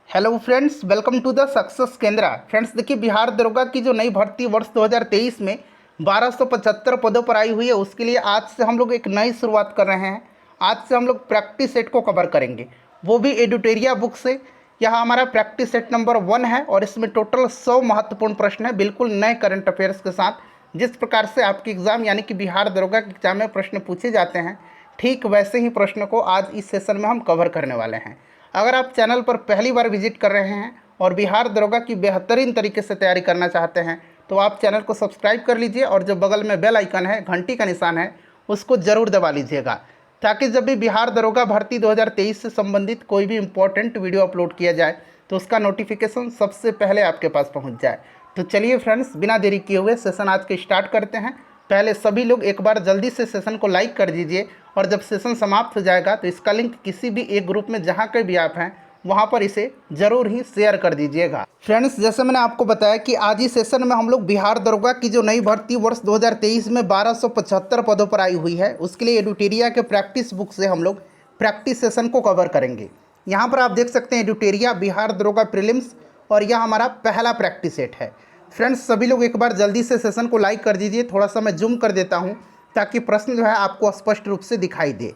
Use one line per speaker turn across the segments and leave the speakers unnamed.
Hello friends, welcome to the success Kendra. Friends देखिए, बिहार दरोगा की जो नई भर्ती वर्ष 2023 में 1275 पदों पर आई हुई है, उसके लिए आज से हम लोग एक नई शुरुआत कर रहे हैं। आज से हम लोग प्रैक्टिस सेट को कवर करेंगे, वो भी एडुटेरिया बुक से। यह हमारा प्रैक्टिस सेट नंबर 1 है और इसमें टोटल 100 महत्वपूर्ण प्रश्न है, बिल्कुल नए करंट अफेयर्स के साथ। जिस प्रकार से आपके एग्ज़ाम यानी कि बिहार दरोगा के एग्जाम में प्रश्न पूछे जाते हैं, ठीक वैसे ही प्रश्न को आज इस सेशन में हम कवर करने वाले हैं। अगर आप चैनल पर पहली बार विजिट कर रहे हैं और बिहार दरोगा की बेहतरीन तरीके से तैयारी करना चाहते हैं, तो आप चैनल को सब्सक्राइब कर लीजिए और जो बगल में बेल आइकन है, घंटी का निशान है, उसको ज़रूर दबा लीजिएगा, ताकि जब भी बिहार दरोगा भर्ती 2023 से संबंधित कोई भी इंपॉर्टेंट वीडियो अपलोड किया जाए तो उसका नोटिफिकेशन सबसे पहले आपके पास पहुंच जाए। तो चलिए फ्रेंड्स, बिना देरी किए हुए सेशन आज के स्टार्ट करते हैं। पहले सभी लोग एक बार जल्दी से सेशन को लाइक कर दीजिए और जब सेशन समाप्त हो जाएगा तो इसका लिंक किसी भी एक ग्रुप में जहाँ कहीं भी आप हैं वहाँ पर इसे ज़रूर ही शेयर कर दीजिएगा। फ्रेंड्स, जैसे मैंने आपको बताया कि आज ही सेशन में हम लोग बिहार दरोगा की जो नई भर्ती वर्ष 2023 में 1275 पदों पर आई हुई है, उसके लिए एडुटेरिया के प्रैक्टिस बुक से हम लोग प्रैक्टिस सेशन को कवर करेंगे। यहाँ पर आप देख सकते हैं एडुटेरिया बिहार दरोगा प्रीलिम्स, और यह हमारा पहला प्रैक्टिस सेट है। फ्रेंड्स, सभी लोग एक बार जल्दी से सेशन को लाइक कर दीजिए। थोड़ा सा मैं जूम कर देता हूँ ताकि प्रश्न जो है आपको स्पष्ट रूप से दिखाई दे।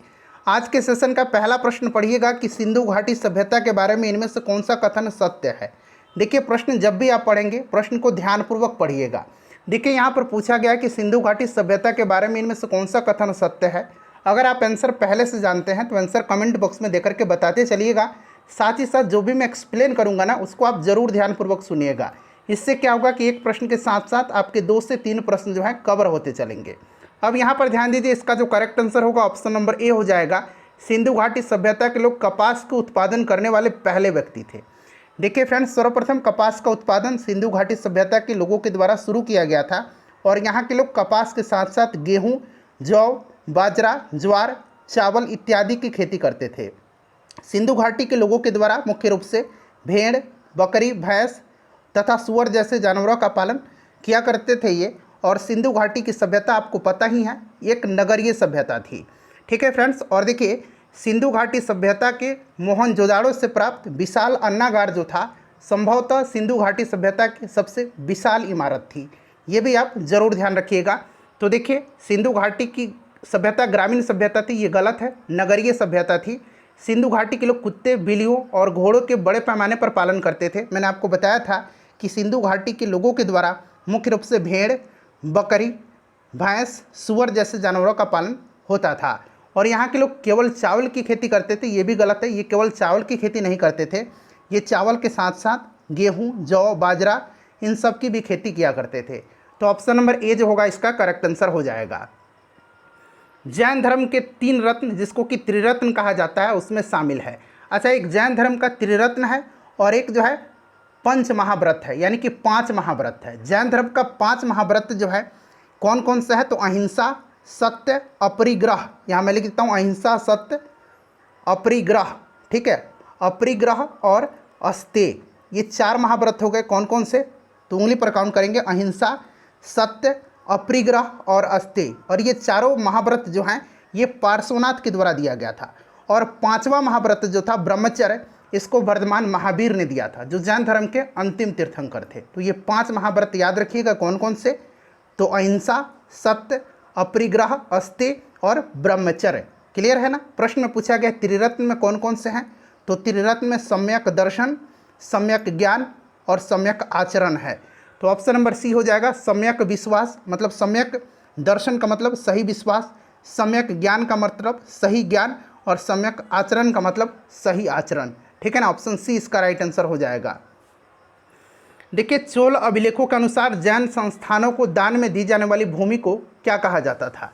आज के सेशन का पहला प्रश्न पढ़िएगा कि सिंधु घाटी सभ्यता के बारे में इनमें से कौन सा कथन सत्य है। देखिए, प्रश्न जब भी आप पढ़ेंगे, प्रश्न को ध्यानपूर्वक पढ़िएगा। देखिए, यहाँ पर पूछा गया कि सिंधु घाटी सभ्यता के बारे में इनमें से कौन सा कथन सत्य है। अगर आप आंसर पहले से जानते हैं तो आंसर कमेंट बॉक्स में देकर के बताते चलिएगा। साथ ही साथ जो भी मैं एक्सप्लेन करूँगा ना, उसको आप ज़रूर ध्यानपूर्वक सुनिएगा। इससे क्या होगा कि एक प्रश्न के साथ साथ आपके 2 से 3 प्रश्न जो हैं कवर होते चलेंगे। अब यहाँ पर ध्यान दीजिए, इसका जो करेक्ट आंसर होगा ऑप्शन नंबर ए हो जाएगा। सिंधु घाटी सभ्यता के लोग कपास के उत्पादन करने वाले पहले व्यक्ति थे। देखिए फ्रेंड्स, सर्वप्रथम कपास का उत्पादन सिंधु घाटी सभ्यता के लोगों के द्वारा शुरू किया गया था और यहाँ के लोग कपास के साथ साथ गेहूँ, जौ, बाजरा, ज्वार, चावल इत्यादि की खेती करते थे। सिंधु घाटी के लोगों के द्वारा मुख्य रूप से भेड़, बकरी, भैंस तथा सूअर जैसे जानवरों का पालन किया करते थे ये। और सिंधु घाटी की सभ्यता आपको पता ही है, एक नगरीय सभ्यता थी। ठीक है फ्रेंड्स, और देखिए, सिंधु घाटी सभ्यता के मोहनजोदाड़ो से प्राप्त विशाल अन्नागार जो था, संभवतः सिंधु घाटी सभ्यता की सबसे विशाल इमारत थी। ये भी आप जरूर ध्यान रखिएगा। तो देखिए, सिंधु घाटी की सभ्यता ग्रामीण सभ्यता थी, ये गलत है, नगरीय सभ्यता थी। सिंधु घाटी के लोग कुत्ते, बिल्लियों और घोड़ों के बड़े पैमाने पर पालन करते थे। मैंने आपको बताया था कि सिंधु घाटी के लोगों के द्वारा मुख्य रूप से भेड़, बकरी, भैंस, सूअर जैसे जानवरों का पालन होता था। और यहाँ के लोग केवल चावल की खेती करते थे, ये भी गलत है। ये केवल चावल की खेती नहीं करते थे, ये चावल के साथ साथ गेहूँ, जौ, बाजरा, इन सब की भी खेती किया करते थे। तो ऑप्शन नंबर ए जो होगा इसका करेक्ट आंसर हो जाएगा। जैन धर्म के 3 रत्न, जिसको कि त्रिरत्न कहा जाता है, उसमें शामिल है। अच्छा, एक जैन धर्म का त्रिरत्न है और एक जो है पंच महाव्रत है, यानी कि 5 महाव्रत है। जैन धर्म का 5 महाव्रत जो है कौन कौन सा है, तो अहिंसा, सत्य, अपरिग्रह। यहाँ मैं लिख देता हूँ अहिंसा, सत्य, अपरिग्रह। ठीक है, अपरिग्रह और अस्तेय, ये 4 महाव्रत हो गए। कौन कौन से, तो उंगली पर काउंट करेंगे, अहिंसा, सत्य, अपरिग्रह और अस्तेय। और ये चारों महाव्रत जो हैं ये पार्श्वनाथ के द्वारा दिया गया था। और 5वां महाव्रत जो था ब्रह्मचर्य, इसको वर्धमान महावीर ने दिया था, जो जैन धर्म के अंतिम तीर्थंकर थे। तो ये 5 महाव्रत याद रखिएगा कौन कौन से, तो अहिंसा, सत्य, अपरिग्रह, अस्तेय और ब्रह्मचर्य। क्लियर है ना। प्रश्न में पूछा गया त्रिरत्न में कौन कौन से हैं, तो त्रिरत्न में सम्यक दर्शन, सम्यक ज्ञान और सम्यक आचरण है। तो ऑप्शन नंबर सी हो जाएगा। सम्यक विश्वास मतलब सम्यक दर्शन का मतलब सही विश्वास, सम्यक ज्ञान का मतलब सही ज्ञान और सम्यक आचरण का मतलब सही आचरण। ठीक है ना, ऑप्शन सी इसका राइट आंसर हो जाएगा। देखिए, चोल अभिलेखों के अनुसार जैन संस्थानों को दान में दी जाने वाली भूमि को क्या कहा जाता था।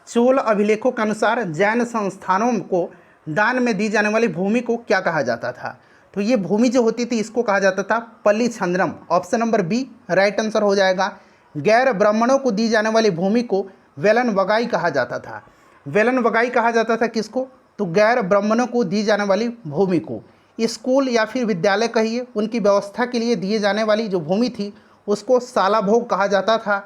चोल अभिलेखों के अनुसार जैन संस्थानों को दान में दी जाने वाली भूमि को क्या कहा जाता था, तो ये भूमि जो होती थी इसको कहा जाता था पल्ली छंद्रम। Option number B right answer हो जाएगा। गैर ब्राह्मणों को दी जाने वाली भूमि को वेलन वगाई कहा जाता था। वेलन वगाई कहा जाता था किसको, तो गैर ब्राह्मणों को दी जाने वाली भूमि को। स्कूल या फिर विद्यालय कहिए, उनकी व्यवस्था के लिए दिए जाने वाली जो भूमि थी उसको सालाभोग कहा जाता था।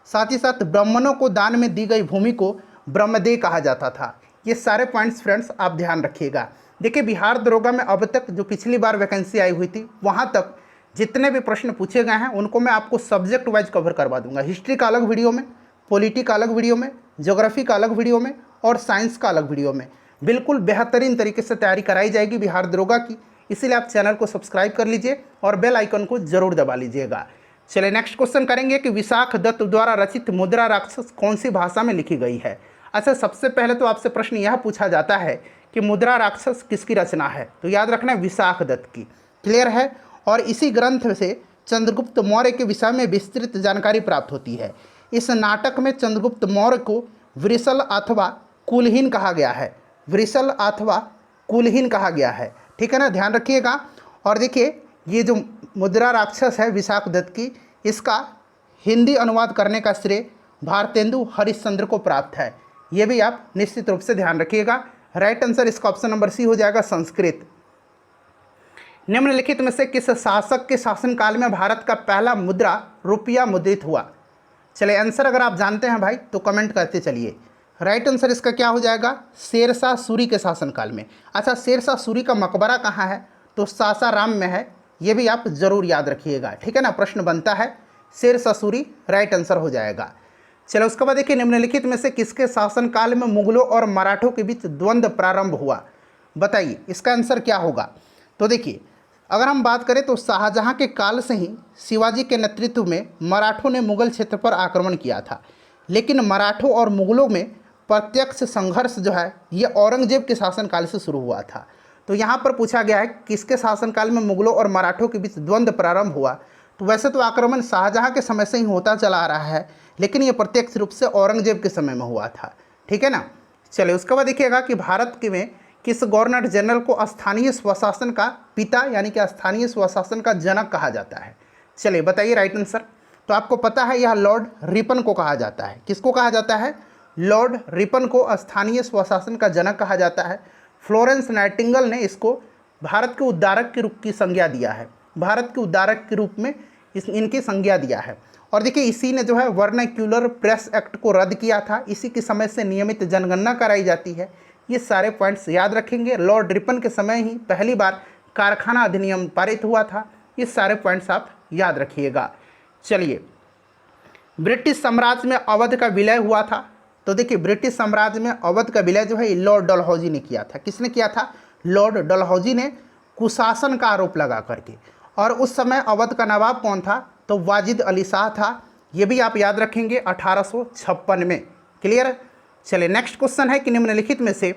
साथ ही साथ ब्राह्मणों को दान में दी गई भूमि को ब्रह्मदेय कहा जाता था। ये सारे पॉइंट्स फ्रेंड्स आप ध्यान रखिएगा। देखिए बिहार दरोगा में अब तक जो पिछली बार वैकेंसी आई हुई थी वहाँ तक जितने भी प्रश्न पूछे गए हैं उनको मैं आपको सब्जेक्ट वाइज कवर करवा दूंगा। हिस्ट्री का अलग वीडियो में, पॉलिटी का अलग वीडियो में, ज्योग्राफी का अलग वीडियो में और साइंस का अलग वीडियो में बिल्कुल बेहतरीन तरीके से तैयारी कराई जाएगी बिहार दरोगा की। इसीलिए आप चैनल को सब्सक्राइब कर लीजिए और बेल आइकन को जरूर दबा लीजिएगा। चलिए नेक्स्ट क्वेश्चन करेंगे कि विशाख दत्त द्वारा रचित मुद्रा राक्षस कौन सी भाषा में लिखी गई है। अच्छा, सबसे पहले तो आपसे प्रश्न यह पूछा जाता है कि मुद्रा राक्षस किसकी रचना है, तो याद रखना विशाख दत्त की। क्लियर है। और इसी ग्रंथ से चंद्रगुप्त मौर्य के विषय में विस्तृत जानकारी प्राप्त होती है। इस नाटक में चंद्रगुप्त मौर्य को वृषल अथवा कुलहीन कहा गया है, वृषल अथवा कुलहीन कहा गया है। ठीक है ना, ध्यान रखिएगा। और देखिए ये जो मुद्रा राक्षस है विशाख दत्त की, इसका हिंदी अनुवाद करने का श्रेय भारतेंदु हरिश्चंद्र को प्राप्त है। ये भी आप निश्चित रूप से ध्यान रखिएगा। राइट आंसर इसका ऑप्शन नंबर सी हो जाएगा, संस्कृत। निम्नलिखित में से किस शासक के शासनकाल में भारत का पहला मुद्रा रुपया मुद्रित हुआ। चलिए आंसर अगर आप जानते हैं भाई तो कमेंट करते चलिए। राइट आंसर इसका क्या हो जाएगा, शेरशाह सूरी के शासनकाल में। अच्छा, शेरशाह सूरी का मकबरा कहाँ है, तो सासाराम में है। ये भी आप जरूर याद रखिएगा। ठीक है ना, प्रश्न बनता है शेरशाह सूरी, राइट आंसर हो जाएगा। चलो उसके बाद देखिए निम्नलिखित में से किसके शासनकाल में मुगलों और मराठों के बीच द्वंद्व प्रारंभ हुआ, बताइए इसका आंसर क्या होगा। तो देखिए अगर हम बात करें तो शाहजहां के काल से ही शिवाजी के नेतृत्व में मराठों ने मुगल क्षेत्र पर आक्रमण किया था, लेकिन मराठों और मुगलों में प्रत्यक्ष संघर्ष जो है ये औरंगजेब के शासनकाल से शुरू हुआ था। तो यहाँ पर पूछा गया है किसके शासनकाल में मुगलों और मराठों के बीच द्वंद्व प्रारंभ हुआ। तो वैसे तो आक्रमण शाहजहां के समय से ही होता चला आ रहा है, लेकिन ये प्रत्यक्ष रूप से औरंगजेब के समय में हुआ था। ठीक है ना। चलिए उसके बाद देखिएगा कि भारत के में किस गवर्नर जनरल को स्थानीय स्वशासन का पिता यानी कि स्थानीय स्वशासन का जनक कहा जाता है। चलिए बताइए राइट आंसर। तो आपको पता है यह लॉर्ड रिपन को कहा जाता है। किसको कहा जाता है, लॉर्ड रिपन को स्थानीय स्वशासन का जनक कहा जाता है। फ्लोरेंस नाइटिंगेल ने इसको भारत के उद्धारक के रूप की संज्ञा दिया है, भारत के उद्धारक के रूप में इनकी संज्ञा दिया है। और देखिए इसी ने जो है वर्नाक्यूलर प्रेस एक्ट को रद्द किया था। इसी के समय से नियमित जनगणना कराई जाती है। ये सारे पॉइंट्स याद रखेंगे। लॉर्ड रिपन के समय ही पहली बार कारखाना अधिनियम पारित हुआ था। ये सारे पॉइंट्स आप याद रखिएगा। चलिए ब्रिटिश साम्राज्य में अवध का विलय हुआ था। तो देखिए ब्रिटिश साम्राज्य में अवध का विलय जो है लॉर्ड डलहौजी ने किया था। किसने किया था, लॉर्ड डलहौजी ने कुशासन का आरोप लगा करके। और उस समय अवध का नवाब कौन था, तो वाजिद अली शाह था। ये भी आप याद रखेंगे 1856 में। क्लियर। चलिए नेक्स्ट क्वेश्चन है कि निम्नलिखित में से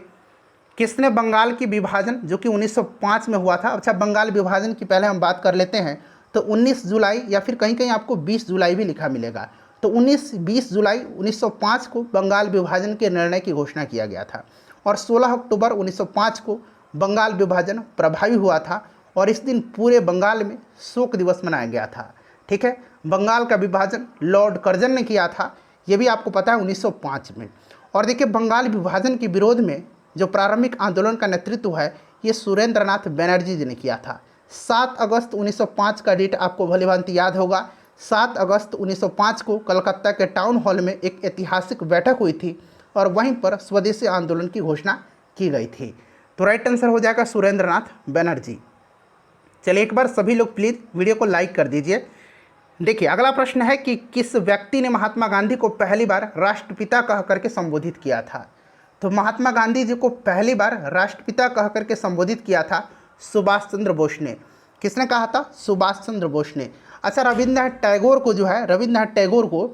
किसने बंगाल की विभाजन जो कि 1905 में हुआ था। अच्छा, बंगाल विभाजन की पहले हम बात कर लेते हैं। तो 19 जुलाई या फिर कहीं कहीं आपको 20 जुलाई भी लिखा मिलेगा। तो 20 जुलाई 1905 को बंगाल विभाजन के निर्णय की घोषणा किया गया था। और 16 अक्टूबर 1905 को बंगाल विभाजन प्रभावी हुआ था। और इस दिन पूरे बंगाल में शोक दिवस मनाया गया था। ठीक है, बंगाल का विभाजन लॉर्ड कर्जन ने किया था। ये भी आपको पता है 1905 में। और देखिए बंगाल विभाजन के विरोध में जो प्रारंभिक आंदोलन का नेतृत्व है ये सुरेंद्रनाथ बनर्जी जी ने किया था। 7 अगस्त 1905 का डेट आपको भलीभांति याद होगा। 7 अगस्त 1905 को कलकत्ता के टाउन हॉल में एक ऐतिहासिक बैठक हुई थी और वहीं पर स्वदेशी आंदोलन की घोषणा की गई थी। तो राइट आंसर हो जाएगा सुरेंद्रनाथ बनर्जी। चलिए एक बार सभी लोग प्लीज़ वीडियो को लाइक कर दीजिए। देखिए अगला प्रश्न है कि किस व्यक्ति ने महात्मा गांधी को पहली बार राष्ट्रपिता कह करके संबोधित किया था। तो महात्मा गांधी जी को पहली बार राष्ट्रपिता कह करके संबोधित किया था सुभाष चंद्र बोस ने। किसने कहा था, सुभाष चंद्र बोस ने। अच्छा, रविंद्रनाथ टैगोर को जो है, रविंद्रनाथ टैगोर को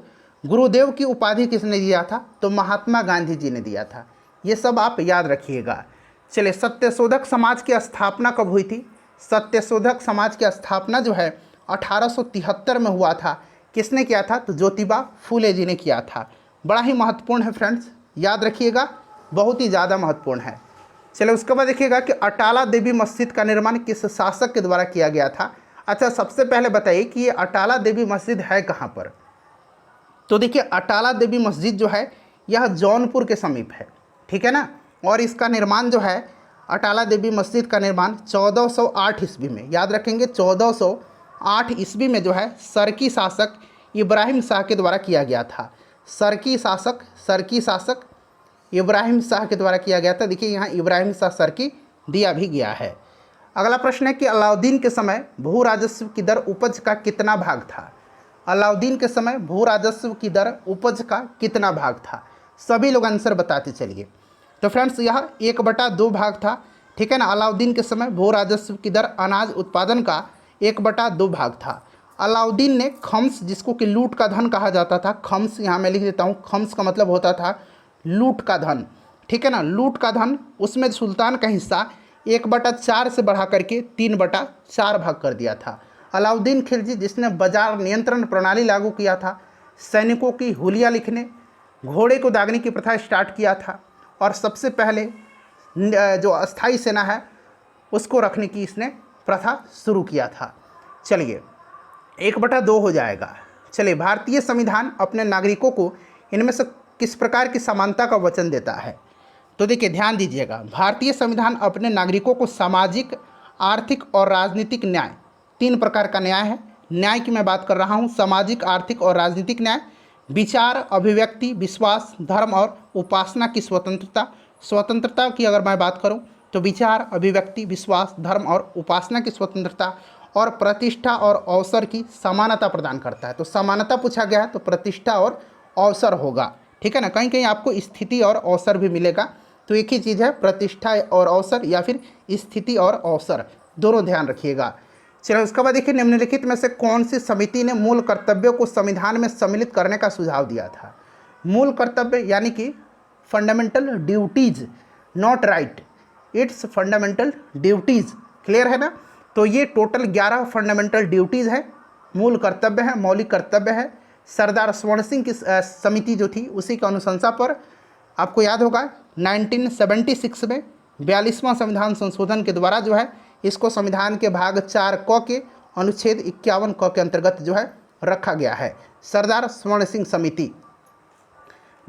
गुरुदेव की उपाधि किसने दिया था, तो महात्मा गांधी जी ने दिया था। ये सब आप याद रखिएगा। चलिए सत्यशोधक समाज की स्थापना कब हुई थी। सत्यशोधक समाज की स्थापना जो है 1873 में हुआ था। किसने किया था, तो ज्योतिबा फूले जी ने किया था। बड़ा ही महत्वपूर्ण है फ्रेंड्स, याद रखिएगा, बहुत ही ज़्यादा महत्वपूर्ण है। चलिए उसके बाद देखिएगा कि अटाला देवी मस्जिद का निर्माण किस शासक के द्वारा किया गया था। अच्छा, सबसे पहले बताइए कि ये अटाला देवी मस्जिद है कहाँ पर। तो देखिए अटाला देवी मस्जिद जो है यह जौनपुर के समीप है। ठीक है ना। और इसका निर्माण जो है, अटाला देवी मस्जिद का निर्माण 1408 ईस्वी में, याद रखेंगे 1408 ईस्वी में जो है सरकी शासक इब्राहिम शाह के द्वारा किया गया था। सरकी शासक इब्राहिम शाह के द्वारा किया गया था। देखिए यहाँ इब्राहिम शाह सरकी दिया भी गया है। अगला प्रश्न है कि अलाउद्दीन के समय भू राजस्व की दर उपज का कितना भाग था। अलाउद्दीन के समय भू राजस्व की दर उपज का कितना भाग था। सभी लोग आंसर बताते चलिए। तो फ्रेंड्स यह 1/2 भाग था, ठीक है ना। अलाउद्दीन के समय भू राजस्व की दर अनाज उत्पादन का 1/2 भाग था। अलाउद्दीन ने खम्स, जिसको कि लूट का धन कहा जाता था, खम्स यहाँ मैं लिख देता हूँ, खम्स का मतलब होता था लूट का धन, ठीक है ना, लूट का धन, उसमें सुल्तान का हिस्सा 1/4 से बढ़ा करके 3/4 भाग कर दिया था। अलाउद्दीन खिलजी, जिसने बाजार नियंत्रण प्रणाली लागू किया था, सैनिकों की हुलिया लिखने, घोड़े को दागने की प्रथा स्टार्ट किया था, और सबसे पहले जो अस्थाई सेना है उसको रखने की इसने प्रथा शुरू किया था। चलिए 1/2 हो जाएगा। चलिए, भारतीय संविधान अपने नागरिकों को इनमें से किस प्रकार की समानता का वचन देता है। तो देखिए ध्यान दीजिएगा, भारतीय संविधान अपने नागरिकों को सामाजिक, आर्थिक और राजनीतिक न्याय, 3 प्रकार का न्याय है। न्याय की मैं बात कर रहा हूँ, सामाजिक, आर्थिक और राजनीतिक न्याय, विचार, अभिव्यक्ति, विश्वास, धर्म और उपासना की स्वतंत्रता। स्वतंत्रता की अगर मैं बात करूँ तो विचार, अभिव्यक्ति, विश्वास, धर्म और उपासना की स्वतंत्रता, और प्रतिष्ठा और अवसर की समानता प्रदान करता है। तो समानता पूछा गया है तो प्रतिष्ठा और अवसर होगा, ठीक है ना। कहीं कहीं आपको स्थिति और अवसर भी मिलेगा, तो एक ही चीज़ है, प्रतिष्ठा और अवसर या फिर स्थिति और अवसर, दोनों ध्यान रखिएगा। चलिए उसके बाद देखिए, निम्नलिखित में से कौन सी समिति ने मूल कर्तव्यों को संविधान में सम्मिलित करने का सुझाव दिया था। मूल कर्तव्य यानी कि fundamental duties, not right, its fundamental duties, clear है ना। तो ये टोटल 11 फंडामेंटल ड्यूटीज़ है, मूल कर्तव्य है, मौलिक कर्तव्य है। सरदार स्वर्ण सिंह की समिति जो थी उसी की अनुशंसा पर, आपको याद होगा 1976 में 42वां संविधान संशोधन के द्वारा जो है इसको संविधान के भाग 4 क के अनुच्छेद 51 क के अंतर्गत जो है रखा गया है, सरदार स्वर्ण सिंह समिति।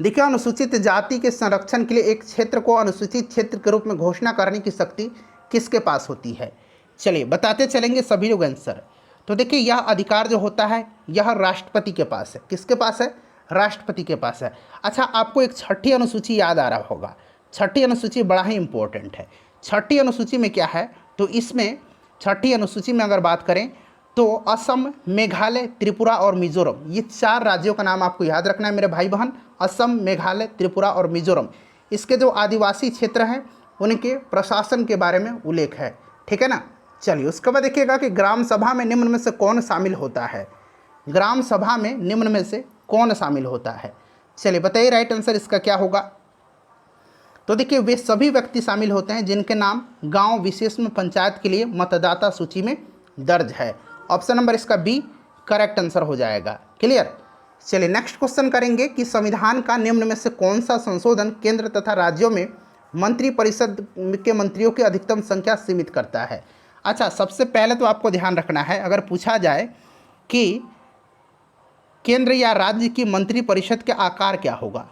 देखिए, अनुसूचित जाति के संरक्षण के लिए एक क्षेत्र को अनुसूचित क्षेत्र के रूप में घोषणा करने की शक्ति किसके पास होती है। चलिए बताते चलेंगे सभी लोग आंसर। तो देखिए, यह अधिकार जो होता है यह राष्ट्रपति के पास है। किसके पास है? राष्ट्रपति के पास है। अच्छा, आपको एक 6ठी अनुसूची याद आ रहा होगा। 6ठी अनुसूची बड़ा ही इंपॉर्टेंट है। 6ठी अनुसूची में क्या है, तो इसमें 6ठी अनुसूची में अगर बात करें तो असम, मेघालय, त्रिपुरा और मिजोरम, ये 4 राज्यों का नाम आपको याद रखना है मेरे भाई बहन। असम, मेघालय, त्रिपुरा और मिजोरम, इसके जो आदिवासी क्षेत्र हैं उनके प्रशासन के बारे में उल्लेख है, ठीक है ना। चलिए उसके बाद देखिएगा कि ग्राम सभा में निम्न में से कौन शामिल होता है। ग्राम सभा में निम्न में से कौन शामिल होता है। चलिए बताइए राइट आंसर इसका क्या होगा। तो देखिए, वे सभी व्यक्ति शामिल होते हैं जिनके नाम गांव विशेष में पंचायत के लिए मतदाता सूची में दर्ज है। ऑप्शन नंबर इसका बी करेक्ट आंसर हो जाएगा, क्लियर। चलिए नेक्स्ट क्वेश्चन करेंगे कि संविधान का निम्न में से कौन सा संशोधन केंद्र तथा राज्यों में मंत्रिपरिषद के मंत्रियों की अधिकतम संख्या सीमित करता है। अच्छा, सबसे पहले तो आपको ध्यान रखना है, अगर पूछा जाए कि केंद्र या राज्य की मंत्रिपरिषद के आकार क्या होगा,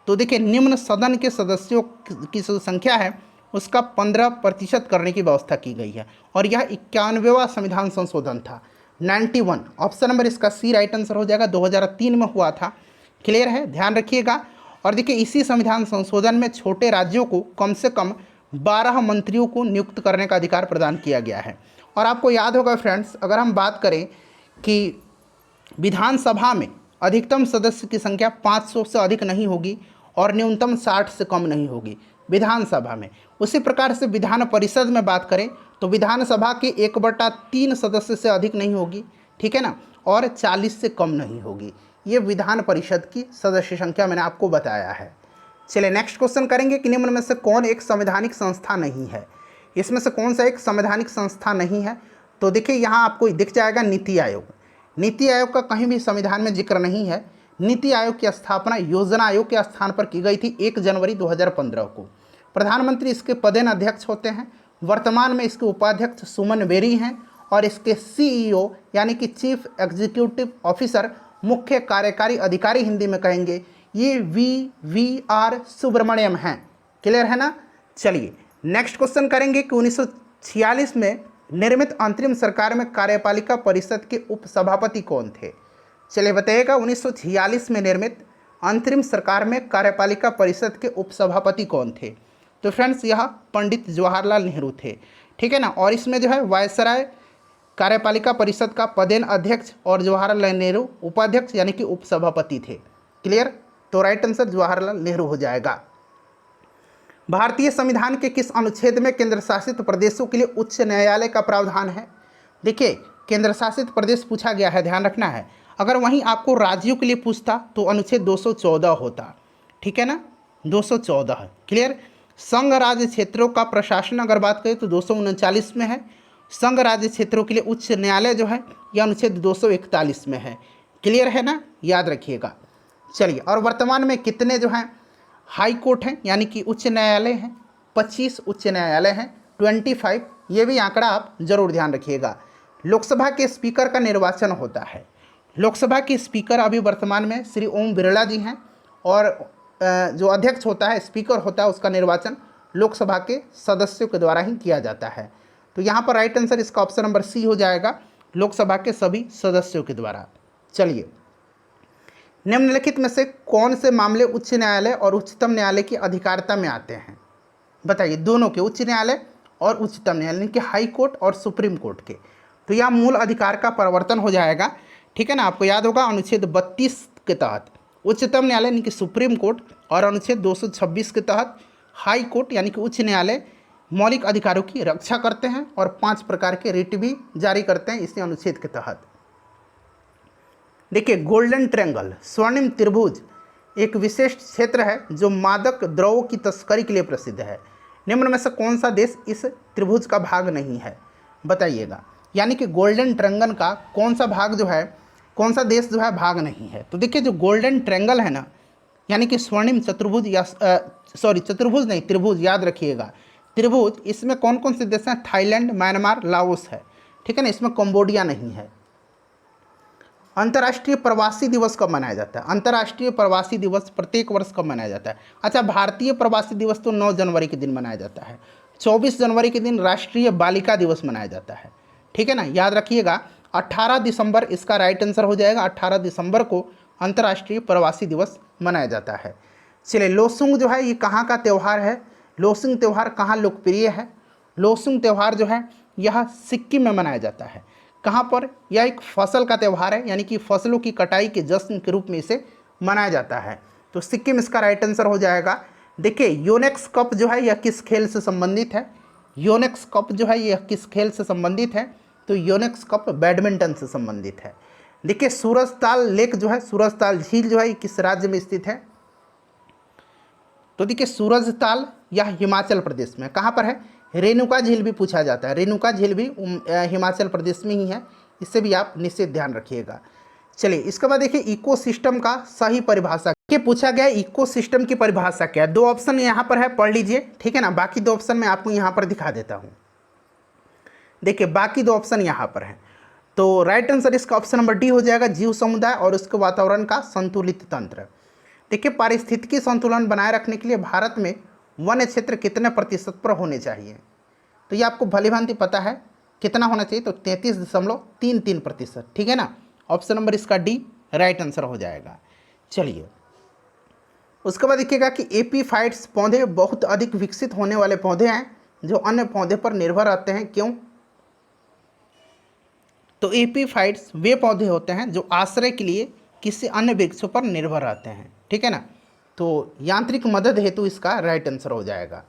तो देखिए निम्न सदन के सदस्यों की जो संख्या है उसका 15% करने की व्यवस्था की गई है, और यह 91वां संविधान संशोधन था, 91। ऑप्शन नंबर इसका सी राइट आंसर हो जाएगा, 2003 में हुआ था, क्लियर है, ध्यान रखिएगा। और देखिए इसी संविधान संशोधन में छोटे राज्यों को कम से कम 12 मंत्रियों को नियुक्त करने का अधिकार प्रदान किया गया है। और आपको याद होगा फ्रेंड्स, अगर हम बात करें कि विधानसभा में अधिकतम सदस्य की संख्या 500 से अधिक नहीं होगी और न्यूनतम 60 से कम नहीं होगी विधानसभा में। उसी प्रकार से विधान परिषद में बात करें तो विधानसभा के 1/3 सदस्य से अधिक नहीं होगी, ठीक है ना, और 40 से कम नहीं होगी। ये विधान परिषद की सदस्य संख्या मैंने आपको बताया है। चलिए नेक्स्ट क्वेश्चन करेंगे कि निम्न में से कौन एक संवैधानिक संस्था नहीं है। इसमें से कौन सा एक संवैधानिक संस्था नहीं है, तो देखिए यहाँ आपको दिख जाएगा नीति आयोग। नीति आयोग का कहीं भी संविधान में जिक्र नहीं है। नीति आयोग की स्थापना योजना आयोग के स्थान पर की गई थी 1 जनवरी 2015 को। प्रधानमंत्री इसके पदेन अध्यक्ष होते हैं। वर्तमान में इसके उपाध्यक्ष सुमन बेरी हैं और इसके सीईओ यानी कि चीफ एग्जीक्यूटिव ऑफिसर, मुख्य कार्यकारी अधिकारी हिंदी में कहेंगे, ये वी.आर. सुब्रमण्यम हैं, क्लियर है ना। चलिए नेक्स्ट क्वेश्चन करेंगे कि 1946 में निर्मित अंतरिम सरकार में कार्यपालिका परिषद के उपसभापति कौन थे। चलिए बताइएगा, 1946 में निर्मित अंतरिम सरकार में कार्यपालिका परिषद के उपसभापति कौन थे। तो फ्रेंड्स यह पंडित जवाहरलाल नेहरू थे, ठीक है ना। और इसमें जो है वायसराय कार्यपालिका परिषद का पदेन अध्यक्ष और जवाहरलाल नेहरू उपाध्यक्ष यानी कि उपसभापति थे। क्लियर, तो राइट आंसर जवाहरलाल नेहरू हो जाएगा। भारतीय संविधान के किस अनुच्छेद में केंद्र शासित प्रदेशों के लिए उच्च न्यायालय का प्रावधान है? देखिए केंद्र शासित प्रदेश पूछा गया है, ध्यान रखना है। अगर वहीं आपको राज्यों के लिए पूछता तो अनुच्छेद 214 होता, ठीक है ना, 214। क्लियर। संघ राज्य क्षेत्रों का प्रशासन अगर बात करें तो 239 में है। संघ राज्य क्षेत्रों के लिए उच्च न्यायालय जो है यह अनुच्छेद 241 में है। क्लियर है ना, याद रखिएगा। चलिए, और वर्तमान में कितने जो हैं हाई कोर्ट हैं यानी कि उच्च न्यायालय हैं? 25 उच्च न्यायालय हैं, 25। ये भी आंकड़ा आप जरूर ध्यान रखिएगा। लोकसभा के स्पीकर का निर्वाचन होता है। लोकसभा के स्पीकर अभी वर्तमान में श्री ओम बिरला जी हैं, और जो अध्यक्ष होता है, स्पीकर होता है, उसका निर्वाचन लोकसभा के सदस्यों के द्वारा ही किया जाता है। तो यहाँ पर राइट आंसर इसका ऑप्शन नंबर सी हो जाएगा, लोकसभा के सभी सदस्यों के द्वारा। चलिए, निम्नलिखित में से कौन से मामले उच्च न्यायालय और उच्चतम न्यायालय की अधिकारिता में आते हैं? बताइए, दोनों के, उच्च न्यायालय और उच्चतम न्यायालय यानी कि हाई कोर्ट और सुप्रीम कोर्ट के। तो यह मूल अधिकार का परिवर्तन हो जाएगा, ठीक है ना। आपको याद होगा अनुच्छेद 32 के तहत उच्चतम न्यायालय यानी कि सुप्रीम कोर्ट, और अनुच्छेद 226 के तहत हाई कोर्ट यानी कि उच्च न्यायालय मौलिक अधिकारों की रक्षा करते हैं और 5 प्रकार के रिट भी जारी करते हैं इसी अनुच्छेद के तहत। देखिए, गोल्डन ट्रायंगल, स्वर्णिम त्रिभुज एक विशेष क्षेत्र है जो मादक द्रव्यों की तस्करी के लिए प्रसिद्ध है। निम्न में से कौन सा देश इस त्रिभुज का भाग नहीं है? बताइएगा। यानी कि गोल्डन ट्रायंगल का कौन सा भाग जो है, कौन सा देश जो है भाग नहीं है? तो देखिए, जो गोल्डन ट्रायंगल है ना, यानी कि स्वर्णिम चतुर्भुज या चतुर्भुज नहीं, त्रिभुज, याद रखिएगा, त्रिभुज, इसमें कौन कौन से देश हैं? थाईलैंड, म्यांमार, लाओस है, ठीक है ना। इसमें कंबोडिया नहीं है। अंतर्राष्ट्रीय प्रवासी दिवस कब मनाया जाता है? अंतर्राष्ट्रीय प्रवासी दिवस प्रत्येक वर्ष कब मनाया जाता है? अच्छा, भारतीय प्रवासी दिवस तो 9 जनवरी के दिन मनाया जाता है। 24 जनवरी के दिन राष्ट्रीय बालिका दिवस मनाया जाता है, ठीक है ना, याद रखिएगा। 18 दिसंबर इसका राइट आंसर हो जाएगा। 18 दिसंबर को अंतर्राष्ट्रीय प्रवासी दिवस मनाया जाता है। चलिए, लोसुंग जो है ये कहाँ का त्यौहार है? लोसुंग त्यौहार कहाँ लोकप्रिय है? लोसुंग त्यौहार जो है यह सिक्किम में मनाया जाता है। कहाँ पर? यह एक फसल का त्यौहार है, यानी कि फसलों की कटाई के जश्न के रूप में इसे मनाया जाता है। तो सिक्किम इसका राइट आंसर हो जाएगा। देखिए, योनेक्स कप जो है यह किस खेल से संबंधित है? योनेक्स कप जो है यह किस खेल से संबंधित है? तो योनेक्स कप बैडमिंटन से संबंधित है। देखिए, सूरजताल लेक जो है, सूरजताल झील जो है किस राज्य में स्थित है? तो देखिए, सूरजताल यह हिमाचल प्रदेश में, कहाँ पर है? रेणुका झील भी पूछा जाता है, रेणुका झील भी हिमाचल प्रदेश में ही है, इससे भी आप निश्चित ध्यान रखिएगा। चलिए, इसके बाद देखिए, इकोसिस्टम का सही परिभाषा के पूछा गया। इकोसिस्टम की परिभाषा क्या है? 2 ऑप्शन यहाँ पर है, पढ़ लीजिए, ठीक है ना। बाकी 2 ऑप्शन मैं आपको यहाँ पर दिखा देता हूँ। देखिए, बाकी 2 ऑप्शन यहाँ पर हैं, तो राइट आंसर इसका ऑप्शन नंबर डी हो जाएगा, जीव समुदाय और उसके वातावरण का संतुलित तंत्र। देखिए, पारिस्थितिकी संतुलन बनाए रखने के लिए भारत में वन्य क्षेत्र कितने प्रतिशत पर होने चाहिए? तो ये आपको भली भांति पता है कितना होना चाहिए, तो 33.33%, ठीक है ना। ऑप्शन नंबर इसका डी राइट आंसर हो जाएगा। चलिए, उसके बाद देखिएगा कि एपीफाइट्स पौधे बहुत अधिक विकसित होने वाले पौधे हैं जो अन्य पौधे पर निर्भर रहते हैं, क्यों? तो एपीफाइट्स वे पौधे होते हैं जो आश्रय के लिए किसी अन्य वृक्षों पर निर्भर रहते हैं, ठीक है ना। तो यांत्रिक मदद हेतु इसका राइट आंसर हो जाएगा।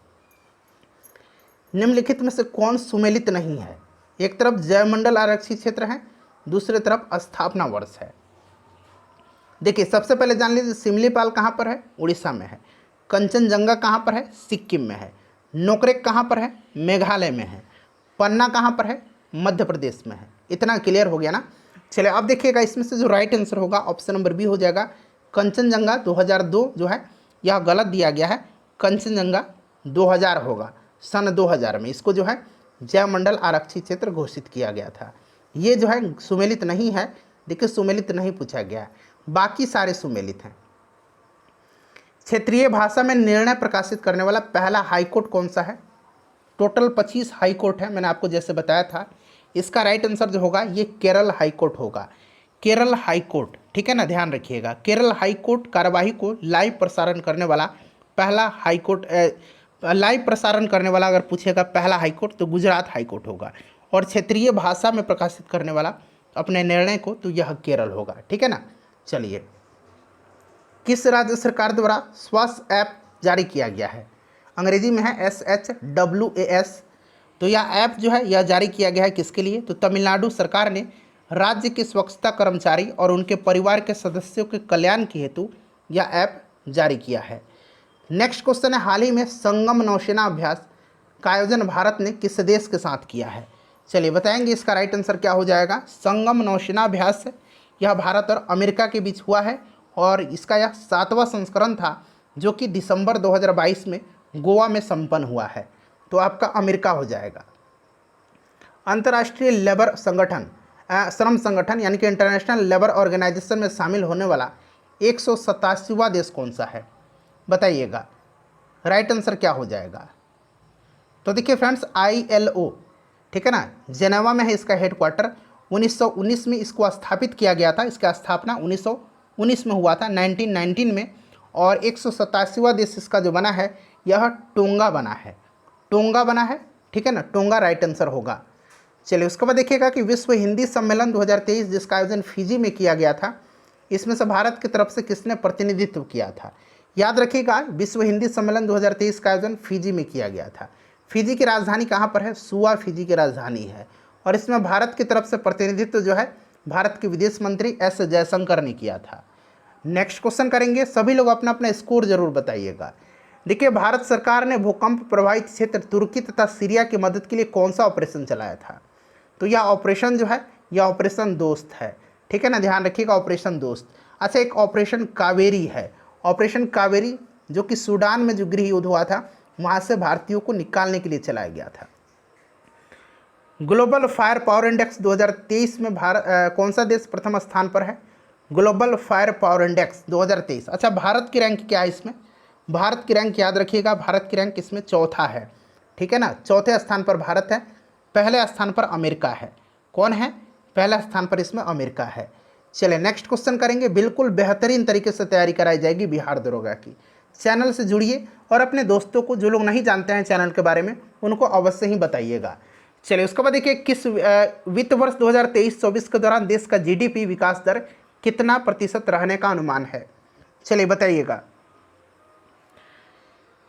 निम्नलिखित में से कौन सुमेलित नहीं है? एक तरफ जयमंडल आरक्षित क्षेत्र है, दूसरी तरफ स्थापना वर्ष है। देखिए, सबसे पहले जान लीजिए, सिमलीपाल कहाँ पर है? उड़ीसा में है। कंचनजंगा कहाँ पर है? सिक्किम में है। नोकरेक कहाँ पर है? मेघालय में है। पन्ना कहाँ पर है? मध्य प्रदेश में है। इतना क्लियर हो गया ना। चलिए, अब देखिएगा, इसमें से जो राइट आंसर होगा ऑप्शन नंबर बी हो जाएगा। कंचनजंगा 2002 जो है यह गलत दिया गया है, कंचनजंगा 2000 होगा, सन 2000 में इसको जो है जयमंडल आरक्षित क्षेत्र घोषित किया गया था। ये जो है सुमेलित नहीं है। देखिए, सुमेलित नहीं पूछा गया है, बाकी सारे सुमेलित हैं। क्षेत्रीय भाषा में निर्णय प्रकाशित करने वाला पहला हाईकोर्ट कौन सा है? टोटल 25 हाईकोर्ट है, मैंने आपको जैसे बताया था। इसका राइट आंसर जो होगा ये केरल हाईकोर्ट होगा, केरल हाईकोर्ट, ठीक है ना, ध्यान रखिएगा। केरल हाईकोर्ट कार्यवाही को लाइव प्रसारण करने वाला पहला हाईकोर्ट, लाइव प्रसारण करने वाला अगर पूछेगा पहला हाईकोर्ट तो गुजरात हाईकोर्ट होगा, और क्षेत्रीय भाषा में प्रकाशित करने वाला अपने निर्णय को तो यह केरल होगा। ठीक है ना। चलिए, किस राज्य सरकार द्वारा स्वास्थ्य ऐप जारी किया गया है? अंग्रेजी में है SHWAS। तो यह ऐप जो है यह जारी किया गया है किसके लिए? तो तमिलनाडु सरकार ने राज्य के स्वच्छता कर्मचारी और उनके परिवार के सदस्यों के कल्याण के हेतु यह ऐप जारी किया है। नेक्स्ट क्वेश्चन है, हाल ही में संगम नौसेना अभ्यास का आयोजन भारत ने किस देश के साथ किया है? चलिए बताएंगे इसका राइट आंसर क्या हो जाएगा। संगम नौसेना अभ्यास यह भारत और अमेरिका के बीच हुआ है, और इसका यह 7वां संस्करण था जो कि दिसंबर 2022 में गोवा में संपन्न हुआ है। तो आपका अमेरिका हो जाएगा। अंतर्राष्ट्रीय लेबर संगठन श्रम संगठन यानी कि इंटरनेशनल लेबर ऑर्गेनाइजेशन में शामिल होने वाला 187वां देश कौन सा है? बताइएगा, राइट आंसर क्या हो जाएगा। तो देखिए फ्रेंड्स, ILO, ठीक है ना, जेनेवा में है इसका हेडक्वार्टर। 1919 में इसको स्थापित किया गया था। इसका स्थापना 1919 में हुआ था, 1919 में। और 187वां देश इसका जो बना है यह टोंगा बना है। टोंगा बना है, ठीक है ना, टोंगा राइट आंसर होगा। चलिए, उसके बाद देखिएगा कि विश्व हिंदी सम्मेलन 2023 जिसका आयोजन फिजी में किया गया था, इसमें से भारत की तरफ से किसने प्रतिनिधित्व किया था? याद रखिएगा, विश्व हिंदी सम्मेलन 2023 का आयोजन फिजी में किया गया था। फिजी की राजधानी कहाँ पर है? सुआ फिजी की राजधानी है। और इसमें भारत की तरफ से प्रतिनिधित्व जो है भारत के विदेश मंत्री S जयशंकर ने किया था। नेक्स्ट क्वेश्चन करेंगे, सभी लोग अपना अपना स्कोर जरूर बताइएगा। देखिए, भारत सरकार ने भूकंप प्रभावित क्षेत्र तुर्की तथा सीरिया की मदद के लिए कौन सा ऑपरेशन चलाया था? तो यह ऑपरेशन जो है यह ऑपरेशन दोस्त है। ठीक है ना, ध्यान रखिएगा, ऑपरेशन दोस्त। अच्छा, एक ऑपरेशन कावेरी है। ऑपरेशन कावेरी जो कि सूडान में जो गृह युद्ध हुआ था वहाँ से भारतीयों को निकालने के लिए चलाया गया था। ग्लोबल फायर पावर इंडेक्स 2023 में भारत कौन सा देश प्रथम स्थान पर है? Global fire power index 2023। अच्छा, भारत की रैंक क्या है इसमें? भारत की रैंक याद रखिएगा, भारत की रैंक इसमें चौथा है। ठीक है ना, चौथे स्थान पर भारत है, पहले स्थान पर अमेरिका है। कौन है? पहला स्थान पर इसमें अमेरिका है। चलिए नेक्स्ट क्वेश्चन करेंगे। बिल्कुल बेहतरीन तरीके से तैयारी कराई जाएगी बिहार दरोगा की। चैनल से जुड़िए और अपने दोस्तों को, जो लोग नहीं जानते हैं चैनल के बारे में, उनको अवश्य ही बताइएगा। चलिए, उसके बाद देखिए, किस वित्त वर्ष 2023-24 के दौरान देश का GDP विकास दर कितना प्रतिशत रहने का अनुमान है? चलिए बताइएगा,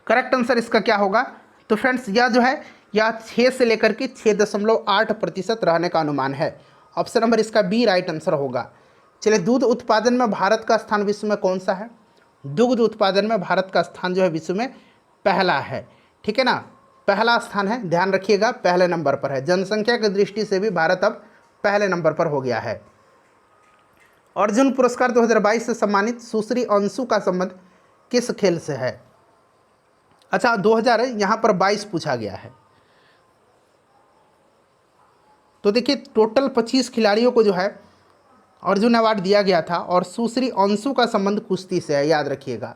करेक्ट आंसर इसका क्या होगा? तो फ्रेंड्स, यह जो है यह 6 से लेकर के 6.8% रहने का अनुमान है। ऑप्शन नंबर इसका बी राइट आंसर होगा। चलिए, दूध उत्पादन में भारत का स्थान विश्व में कौन सा है? दुग्ध उत्पादन में भारत का स्थान जो है विश्व में पहला है। ठीक है ना, पहला स्थान है, ध्यान रखिएगा, पहले नंबर पर है। जनसंख्या की दृष्टि से भी भारत अब पहले नंबर पर हो गया है। अर्जुन पुरस्कार 2022 से सम्मानित सुश्री अंशु का संबंध किस खेल से है? अच्छा, 2000 यहाँ पर 22 पूछा गया है। तो देखिए, टोटल 25 खिलाड़ियों को जो है अर्जुन अवार्ड दिया गया था, और सुश्री अंशु का संबंध कुश्ती से है, याद रखिएगा।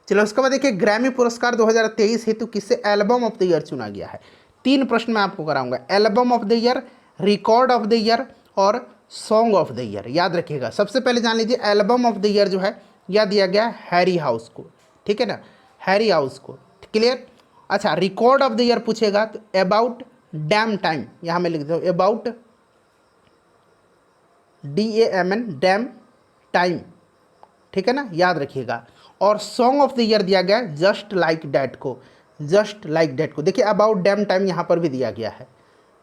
चलो, उसके बाद देखिए, ग्रैमी पुरस्कार 2023 हेतु किसे एल्बम ऑफ द ईयर चुना गया है? 3 प्रश्न मैं आपको कराऊंगा, album of the year, record of the year और सॉन्ग ऑफ द ईयर। याद रखिएगा, सबसे पहले जान लीजिए, एल्बम ऑफ द ईयर जो है यह दिया गया हैरी हाउस को। ठीक है ना, हैरी हाउस को, क्लियर। अच्छा, रिकॉर्ड ऑफ द ईयर पूछेगा तो अबाउट डैम टाइम, यहाँ मैं लिख देता हूँ अबाउट DAMN डैम टाइम। ठीक है ना, याद रखिएगा। और सॉन्ग ऑफ द ईयर दिया गया है जस्ट लाइक डैट को, जस्ट लाइक डैट को। देखिए, अबाउट डैम टाइम यहाँ पर भी दिया गया है,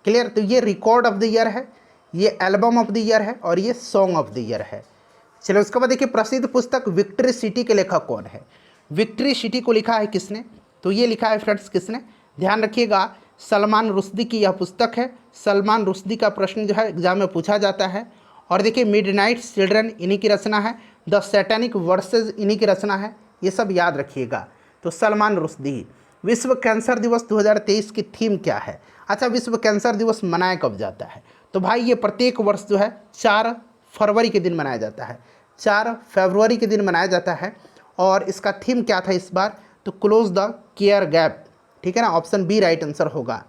क्लियर। तो ये रिकॉर्ड ऑफ द ईयर है, ये एल्बम ऑफ द ईयर है, और ये सॉन्ग ऑफ द ईयर है। चलो, उसके बाद देखिए, प्रसिद्ध पुस्तक विक्ट्री सिटी के लेखक कौन है? विक्ट्री सिटी को लिखा है किसने? तो ये लिखा है फ्रेंड्स किसने? ध्यान रखिएगा, सलमान रुश्दी की यह पुस्तक है। सलमान रुश्दी का प्रश्न जो है एग्जाम में पूछा जाता है। और देखिए, मिडनाइट चिल्ड्रन इन्हीं की रचना है, द सैटेनिक वर्सेज इन्हीं की रचना है, ये सब याद रखिएगा। तो सलमान रुश्दी। विश्व कैंसर दिवस 2023 की थीम क्या है? अच्छा, विश्व कैंसर दिवस मनाया कब जाता है? तो भाई, ये प्रत्येक वर्ष जो है 4 फरवरी के दिन मनाया जाता है, 4 फरवरी के दिन मनाया जाता है। और इसका थीम क्या था इस बार? तो क्लोज द केयर गैप। ठीक है ना, ऑप्शन बी राइट आंसर होगा।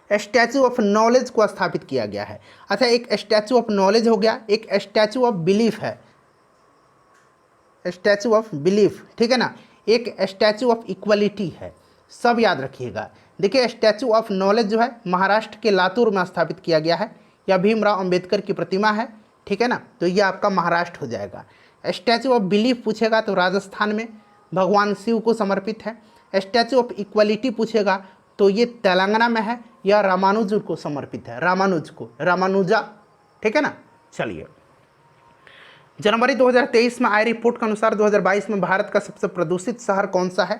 स्टैचू ऑफ नॉलेज को स्थापित किया गया है। अच्छा, एक स्टैचू ऑफ नॉलेज हो गया, एक स्टैचू ऑफ बिलीफ है, स्टैचू ऑफ बिलीफ। ठीक है ना, एक स्टैचू ऑफ इक्वलिटी है। सब याद रखिएगा। देखिए स्टैचू ऑफ नॉलेज जो है महाराष्ट्र के लातूर में स्थापित किया गया है, यह भीमराव अंबेडकर की प्रतिमा है, ठीक है ना, तो ये आपका महाराष्ट्र हो जाएगा। स्टैचू ऑफ बिलीफ पूछेगा तो राजस्थान में भगवान शिव को समर्पित है। स्टैचू ऑफ इक्वलिटी पूछेगा तो ये तेलंगाना में है, यह रामानुज को समर्पित है, रामानुजा, ठीक है ना। चलिए, जनवरी 2023 में आए रिपोर्ट के अनुसार 2022 में भारत का सबसे प्रदूषित शहर कौन सा है?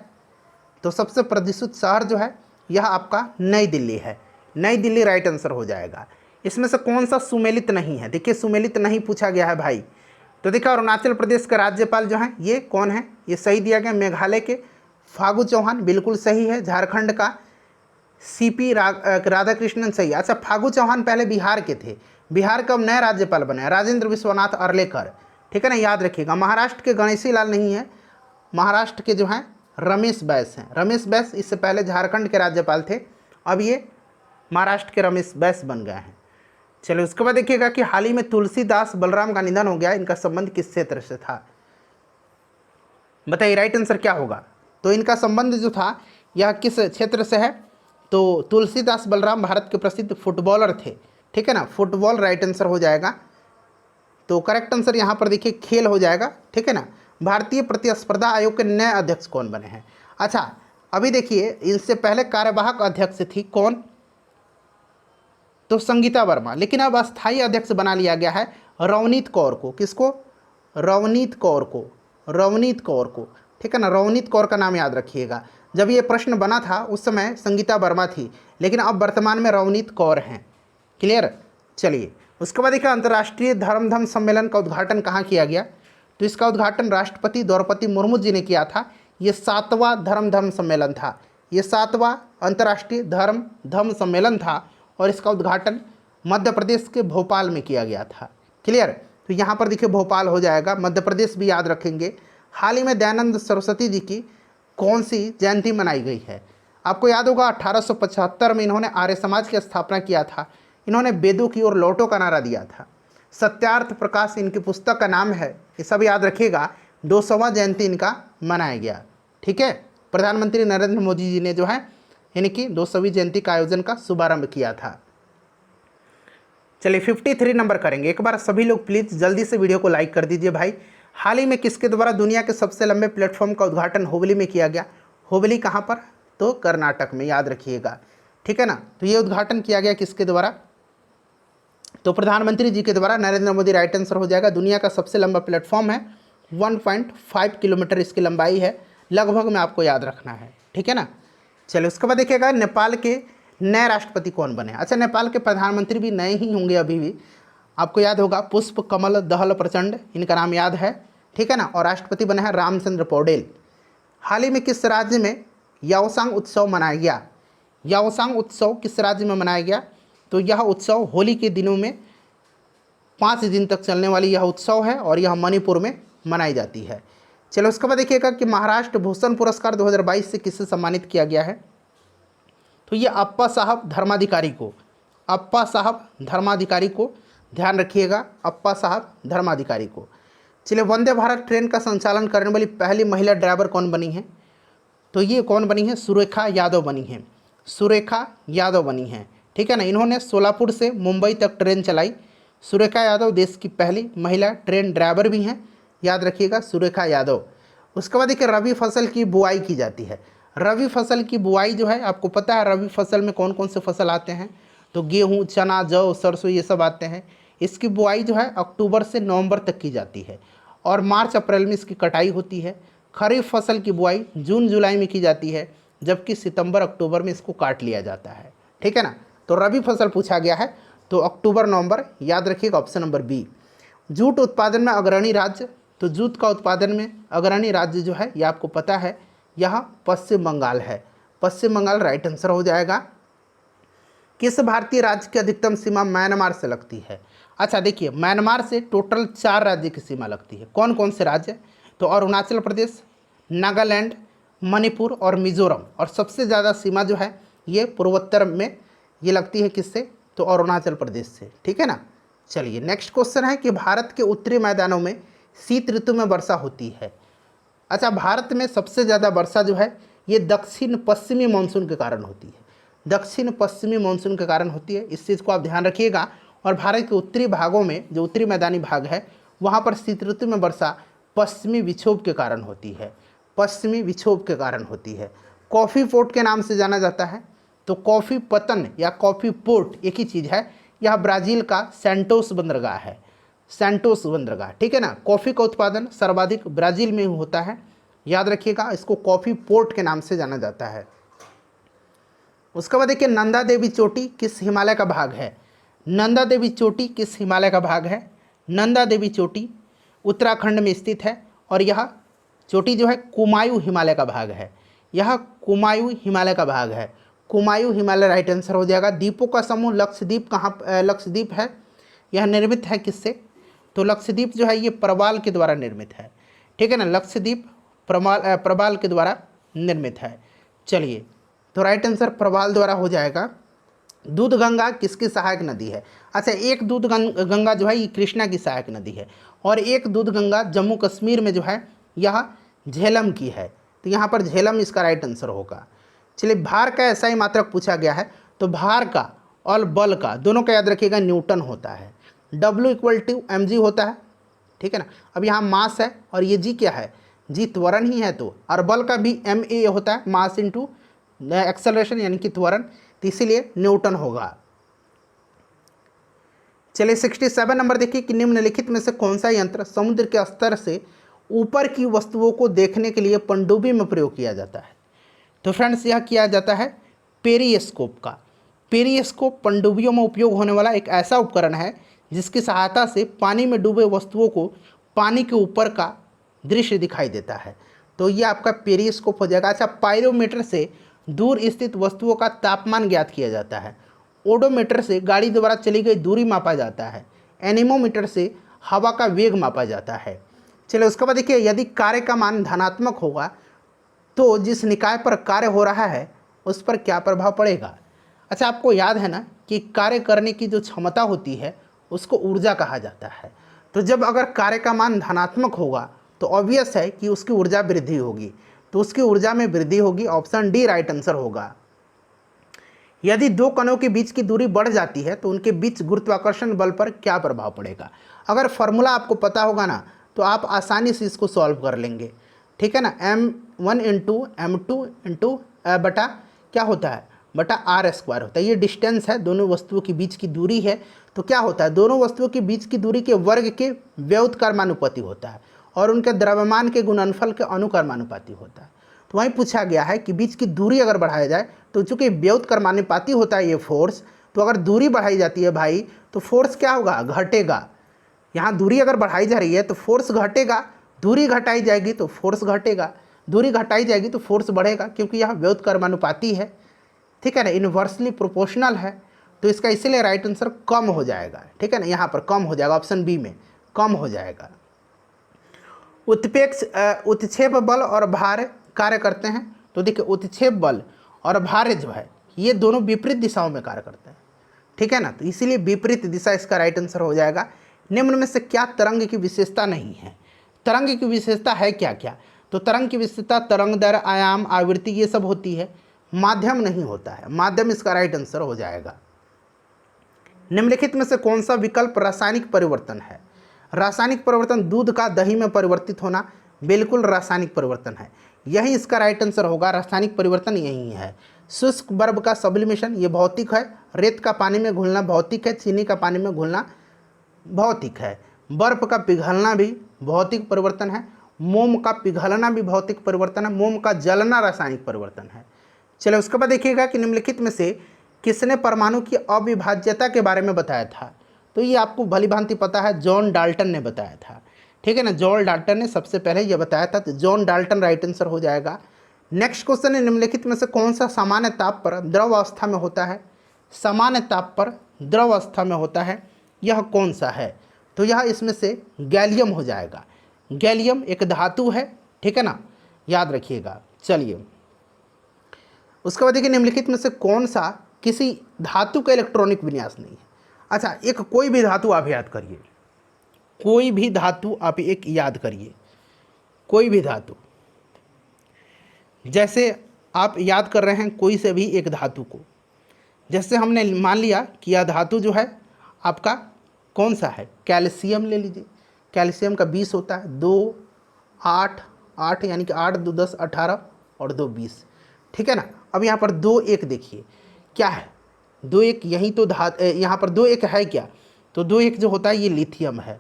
तो सबसे प्रदूषित शहर जो है यह आपका नई दिल्ली है। नई दिल्ली राइट आंसर हो जाएगा। इसमें से कौन सा सुमेलित नहीं है? देखिए सुमेलित नहीं पूछा गया है भाई। तो देखिए अरुणाचल प्रदेश के राज्यपाल जो हैं ये कौन है? ये सही दिया गया, मेघालय के फागू चौहान बिल्कुल सही है। झारखंड का सीपी राधाकृष्णन सही। अच्छा, फागू चौहान पहले बिहार के थे, बिहार का अब नए राज्यपाल बने हैं राजेंद्र विश्वनाथ अर्लेकर, ठीक है ना, याद रखिएगा। महाराष्ट्र के गणेशी लाल नहीं है, महाराष्ट्र के जो हैं रमेश बैस हैं। रमेश बैस इससे पहले झारखंड के राज्यपाल थे, अब ये महाराष्ट्र के रमेश बैस बन गए हैं। चलिए उसके बाद देखिएगा कि हाल ही में तुलसीदास बलराम का निधन हो गया, इनका संबंध किस क्षेत्र से था? बताइए राइट आंसर क्या होगा? तो इनका संबंध जो था यह किस क्षेत्र से है? तो तुलसीदास बलराम भारत के प्रसिद्ध फुटबॉलर थे, ठीक है ना, फुटबॉल राइट आंसर हो जाएगा। तो करेक्ट आंसर यहाँ पर देखिए खेल हो जाएगा, ठीक है ना। भारतीय प्रतिस्पर्धा आयोग के नए अध्यक्ष कौन बने हैं? अच्छा, अभी देखिए इनसे पहले कार्यवाहक अध्यक्ष थी कौन? तो संगीता वर्मा, लेकिन अब अस्थायी अध्यक्ष बना लिया गया है रवनीत कौर को। किसको? रवनीत कौर को, रवनीत कौर को, ठीक है ना। रवनीत कौर का नाम याद रखिएगा। जब ये प्रश्न बना था उस समय संगीता वर्मा थी, लेकिन अब वर्तमान में रवनीत कौर हैं। क्लियर? चलिए उसके बाद देखिए अंतर्राष्ट्रीय धर्म सम्मेलन का उद्घाटन कहाँ किया गया? तो इसका उद्घाटन राष्ट्रपति द्रौपदी मुर्मू जी ने किया था। ये 7वां धर्म सम्मेलन था, ये 7वां अंतर्राष्ट्रीय धर्म सम्मेलन था और इसका उद्घाटन मध्य प्रदेश के भोपाल में किया गया था। क्लियर? तो यहाँ पर देखिए भोपाल हो जाएगा, मध्य प्रदेश भी याद रखेंगे। हाल ही में दयानंद सरस्वती जी की कौन सी जयंती मनाई गई है? आपको याद होगा 1875 में इन्होंने आर्य समाज की स्थापना किया था। इन्होंने वेदों की ओर लौटो का नारा दिया था। सत्यार्थ प्रकाश इनकी पुस्तक का नाम है, ये सब याद रखिएगा। 200वां जयंती इनका मनाया गया, ठीक है। प्रधानमंत्री नरेंद्र मोदी जी ने जो है इनकी 200वीं जयंती का आयोजन का शुभारंभ किया था। चलिए 53 नंबर करेंगे। एक बार सभी लोग प्लीज़ जल्दी से वीडियो को लाइक कर दीजिए भाई। हाल ही में किसके द्वारा दुनिया के सबसे लंबे प्लेटफॉर्म का उद्घाटन हुबली में किया गया? हुबली कहाँ पर? तो कर्नाटक में, याद रखिएगा, ठीक है ना। तो ये उद्घाटन किया गया किसके द्वारा? तो प्रधानमंत्री जी के द्वारा, नरेंद्र मोदी राइट आंसर हो जाएगा। दुनिया का सबसे लंबा प्लेटफॉर्म है, 1.5 किलोमीटर इसकी लंबाई है, लगभग में आपको याद रखना है, ठीक है ना। चलिए उसके बाद देखिएगा नेपाल के नए राष्ट्रपति कौन बने? अच्छा, नेपाल के प्रधानमंत्री भी नए ही होंगे अभी भी। आपको याद होगा पुष्प कमल दहल प्रचंड, इनका नाम याद है, ठीक है ना। और राष्ट्रपति बने हैं रामचंद्र पौडेल। हाल ही में किस राज्य में याओसांग उत्सव मनाया गया? याओसांग उत्सव किस राज्य में मनाया गया? तो यह उत्सव होली के दिनों में 5 दिन तक चलने वाली यह उत्सव है और यह मणिपुर में मनाई जाती है। चलो उसके बाद देखिएगा कि महाराष्ट्र भूषण पुरस्कार 2022 से किससे सम्मानित किया गया है? तो ये अप्पा साहब धर्माधिकारी को, अप्पा साहब धर्माधिकारी को, ध्यान रखिएगा, अप्पा साहब धर्माधिकारी को। चलिए वंदे भारत ट्रेन का संचालन करने वाली पहली महिला ड्राइवर कौन बनी है? तो ये कौन बनी है? सुरेखा यादव बनी है, सुरेखा यादव बनी है, ठीक है ना। इन्होंने सोलापुर से मुंबई तक ट्रेन चलाई। सुरेखा यादव देश की पहली महिला ट्रेन ड्राइवर भी हैं, याद रखिएगा, सुरेखा यादव। उसके बाद देखिए रबी फसल की बुआई की जाती है। रबी फसल की बुआई जो है आपको पता है रबी फसल में कौन कौन से फसल आते हैं? तो गेहूँ, चना, जौ, सरसों ये सब आते हैं। इसकी बुआई जो है अक्टूबर से नवंबर तक की जाती है और मार्च अप्रैल में इसकी कटाई होती है। खरीफ फसल की बुआई जून जुलाई में की जाती है, जबकि सितंबर अक्टूबर में इसको काट लिया जाता है, ठीक है ना। तो रबी फसल पूछा गया है तो अक्टूबर नवंबर, याद रखिएगा, ऑप्शन नंबर बी। जूट उत्पादन में अग्रणी राज्य? तो जूट का उत्पादन में अग्रणी राज्य जो है ये आपको पता है, यह पश्चिम बंगाल है। पश्चिम बंगाल राइट आंसर हो जाएगा। किस भारतीय राज्य की अधिकतम सीमा म्यांमार से लगती है? अच्छा देखिए म्यांमार से टोटल 4 राज्य की सीमा लगती है। कौन कौन से राज्य? तो अरुणाचल प्रदेश, नागालैंड, मणिपुर और मिजोरम। और सबसे ज़्यादा सीमा जो है ये पूर्वोत्तर में ये लगती है किससे? तो अरुणाचल प्रदेश से, ठीक है ना। चलिए नेक्स्ट क्वेश्चन है कि भारत के उत्तरी मैदानों में शीत ऋतु में वर्षा होती है। अच्छा, भारत में सबसे ज़्यादा वर्षा जो है ये दक्षिण पश्चिमी मानसून के कारण होती है, दक्षिण पश्चिमी मानसून के कारण होती है। इस चीज़ को आप ध्यान रखिएगा। और भारत के उत्तरी भागों में, जो उत्तरी मैदानी भाग है, वहाँ पर शीत ऋतु में वर्षा पश्चिमी विक्षोभ के कारण होती है, पश्चिमी विक्षोभ के कारण होती है। कॉफ़ी पोर्ट के नाम से जाना जाता है। तो कॉफ़ी पतन या कॉफ़ी पोर्ट एक ही चीज़ है। यह ब्राज़ील का सैंटोस बंदरगाह है, सैंटोस बंदरगाह, ठीक है ना। कॉफ़ी का उत्पादन सर्वाधिक ब्राज़ील में होता है, याद रखिएगा। इसको कॉफ़ी पोर्ट के नाम से जाना जाता है। उसके बाद देखिए, नंदा देवी चोटी किस हिमालय का भाग है? नंदा देवी चोटी किस हिमालय का भाग है? नंदा देवी चोटी उत्तराखंड में स्थित है और यह चोटी जो है कुमायूं हिमालय का भाग है। यह कुमायूं हिमालय का भाग है। कुमायूं हिमालय राइट आंसर हो जाएगा। द्वीपों का समूह लक्षद्वीप कहाँ, लक्षद्वीप है। यह निर्मित है किससे? तो लक्षद्वीप जो है ये प्रवाल के द्वारा निर्मित है, ठीक है ना। लक्षद्वीप प्रवाल के द्वारा निर्मित है। चलिए, तो राइट आंसर प्रवाल द्वारा हो जाएगा। दूध गंगा किसकी सहायक नदी है? अच्छा, एक दूध गंगा जो है ये कृष्णा की सहायक नदी है और एक दूध गंगा जम्मू कश्मीर में जो है यह झेलम की है। तो यहाँ पर झेलम इसका राइट आंसर होगा। चलिए, भार का ऐसा ही मात्रक पूछा गया है। तो भार का और बल का दोनों का याद रखिएगा न्यूटन होता है। W = mg होता है, ठीक है ना। अब यहाँ मास है और ये जी क्या है? जी त्वरण ही है। तो और बल का भी ma होता है, मास इंटू एक्सेलरेशन यानी कि त्वरण, तो इसीलिए न्यूटन होगा। चलिए 67 नंबर देखिए कि निम्नलिखित में से कौन सा यंत्र समुद्र के स्तर से ऊपर की वस्तुओं को देखने के लिए पनडुब्बी में प्रयोग किया जाता है? तो फ्रेंड्स, यह किया जाता है पेरिस्कोप का। पेरिस्कोप पनडुब्बियों में उपयोग होने वाला एक ऐसा उपकरण है जिसकी सहायता से पानी में डूबे वस्तुओं को पानी के ऊपर का दृश्य दिखाई देता है। तो ये आपका पेरिस्कोप हो जाएगा। अच्छा, पायरोमीटर से दूर स्थित वस्तुओं का तापमान ज्ञात किया जाता है। ओडोमीटर से गाड़ी द्वारा चली गई दूरी मापा जाता है। एनीमोमीटर से हवा का वेग मापा जाता है। चलिए, उसके बाद देखिए, यदि कार्य का मान धनात्मक होगा तो जिस निकाय पर कार्य हो रहा है उस पर क्या प्रभाव पड़ेगा? अच्छा, आपको याद है ना कि कार्य करने की जो क्षमता होती है उसको ऊर्जा कहा जाता है। तो जब अगर कार्य का मान धनात्मक होगा तो ऑब्वियस है कि उसकी ऊर्जा वृद्धि होगी। तो उसकी ऊर्जा में वृद्धि होगी। ऑप्शन डी राइट आंसर होगा। यदि दो कणों के बीच की दूरी बढ़ जाती है तो उनके बीच गुरुत्वाकर्षण बल पर क्या प्रभाव पड़ेगा? अगर फॉर्मूला आपको पता होगा ना तो आप आसानी से इसको सॉल्व कर लेंगे, ठीक है ना। m1 × m2 बटा क्या होता है? बटा r² होता है। ये डिस्टेंस है, दोनों वस्तुओं के बीच की दूरी है। तो क्या होता है? दोनों वस्तुओं के बीच की दूरी के वर्ग के व्युत्क्रमानुपाती होता है और उनके द्रव्यमान के गुणनफल के अनुक्रमानुपाती होता है। तो वहीं पूछा गया है कि बीच की दूरी अगर बढ़ाया जाए तो चूंकि व्युत्क्रमानुपाती होता है ये फोर्स, तो अगर दूरी बढ़ाई जाती है भाई तो फोर्स क्या होगा? घटेगा। यहाँ दूरी अगर बढ़ाई जा रही है तो फोर्स घटेगा, दूरी घटाई जाएगी तो फोर्स घटेगा, दूरी घटाई जाएगी तो फोर्स बढ़ेगा, क्योंकि यह व्युत्क्रमानुपाती है, ठीक है ना, इन्वर्सली प्रोपोर्शनल है। तो इसका इसीलिए राइट आंसर कम हो जाएगा, ठीक है ना। यहाँ पर कम हो जाएगा, ऑप्शन बी में कम हो जाएगा। उत्क्षेप बल और भार कार्य करते हैं। तो देखिए, उत्क्षेप बल और भार जो है ये दोनों विपरीत दिशाओं में कार्य करते हैं, ठीक है ना। तो इसीलिए विपरीत दिशा इसका राइट आंसर हो जाएगा। निम्न में से क्या तरंग की विशेषता नहीं है? तरंग की विशेषता है क्या क्या? तो तरंग की विशेषता तरंग दर, आयाम, आवृत्ति ये सब होती है, माध्यम नहीं होता है। माध्यम इसका राइट आंसर हो जाएगा। निम्नलिखित में से कौन सा विकल्प रासायनिक परिवर्तन है? रासायनिक परिवर्तन, दूध का दही में परिवर्तित होना, बिल्कुल रासायनिक परिवर्तन है, यही इसका राइट आंसर होगा। रासायनिक परिवर्तन यही है। शुष्क बर्फ का सब्लिमेशन ये भौतिक है। रेत का पानी में घुलना भौतिक है। चीनी का पानी में घुलना भौतिक है। बर्फ का पिघलना भी भौतिक परिवर्तन है। मोम का पिघलना भी भौतिक परिवर्तन है। मोम का जलना रासायनिक परिवर्तन है। चलिए, उसके बाद देखिएगा कि निम्नलिखित में से किसने परमाणु की अविभाज्यता के बारे में बताया था? तो ये आपको भली भांति पता है, जॉन डाल्टन ने बताया था, ठीक है ना। जॉन डाल्टन ने सबसे पहले ये बताया था, तो जॉन डाल्टन राइट आंसर हो जाएगा। नेक्स्ट क्वेश्चन है, निम्नलिखित में से कौन सा सामान्य ताप पर द्रव अवस्था में होता है? सामान्य ताप पर द्रव अवस्था में होता है, यह कौन सा है? तो यह इसमें से गैलियम हो जाएगा। गैलियम एक धातु है, ठीक है ना, याद रखिएगा। चलिए, उसके बाद देखिए, निम्नलिखित में से कौन सा किसी धातु का इलेक्ट्रॉनिक विन्यास नहीं है? अच्छा, एक कोई भी धातु आप याद करिए, कोई भी धातु आप एक याद करिए, कोई भी धातु, जैसे आप याद कर रहे हैं कोई से भी एक धातु को, जैसे हमने मान लिया कि यह धातु जो है आपका कौन सा है, कैल्शियम ले लीजिए। कैल्शियम का 20 होता है, 2 8 8 यानी कि 8 2 10 18 और 2 20, ठीक है ना। अब यहाँ पर 2 1 देखिए क्या है, 2 1 यही तो यहाँ पर 2 1 है क्या, तो 2 1 जो होता है ये लिथियम है,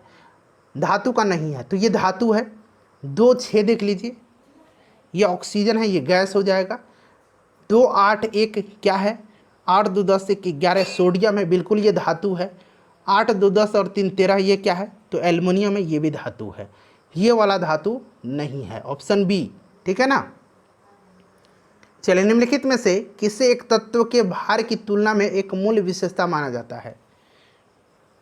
धातु का नहीं है, तो ये धातु है। 2 6 देख लीजिए, ये ऑक्सीजन है, ये गैस हो जाएगा। 2 8 1 क्या है, 8 2 10 1 11 सोडियम है, बिल्कुल ये धातु है। 8 2 10 और 3 13 ये क्या है, तो एल्युमिनियम है, ये भी धातु है। ये वाला धातु नहीं है, ऑप्शन बी, ठीक है ना। चलिए, निम्नलिखित में से किसे एक तत्व के भार की तुलना में एक मूल विशेषता माना जाता है,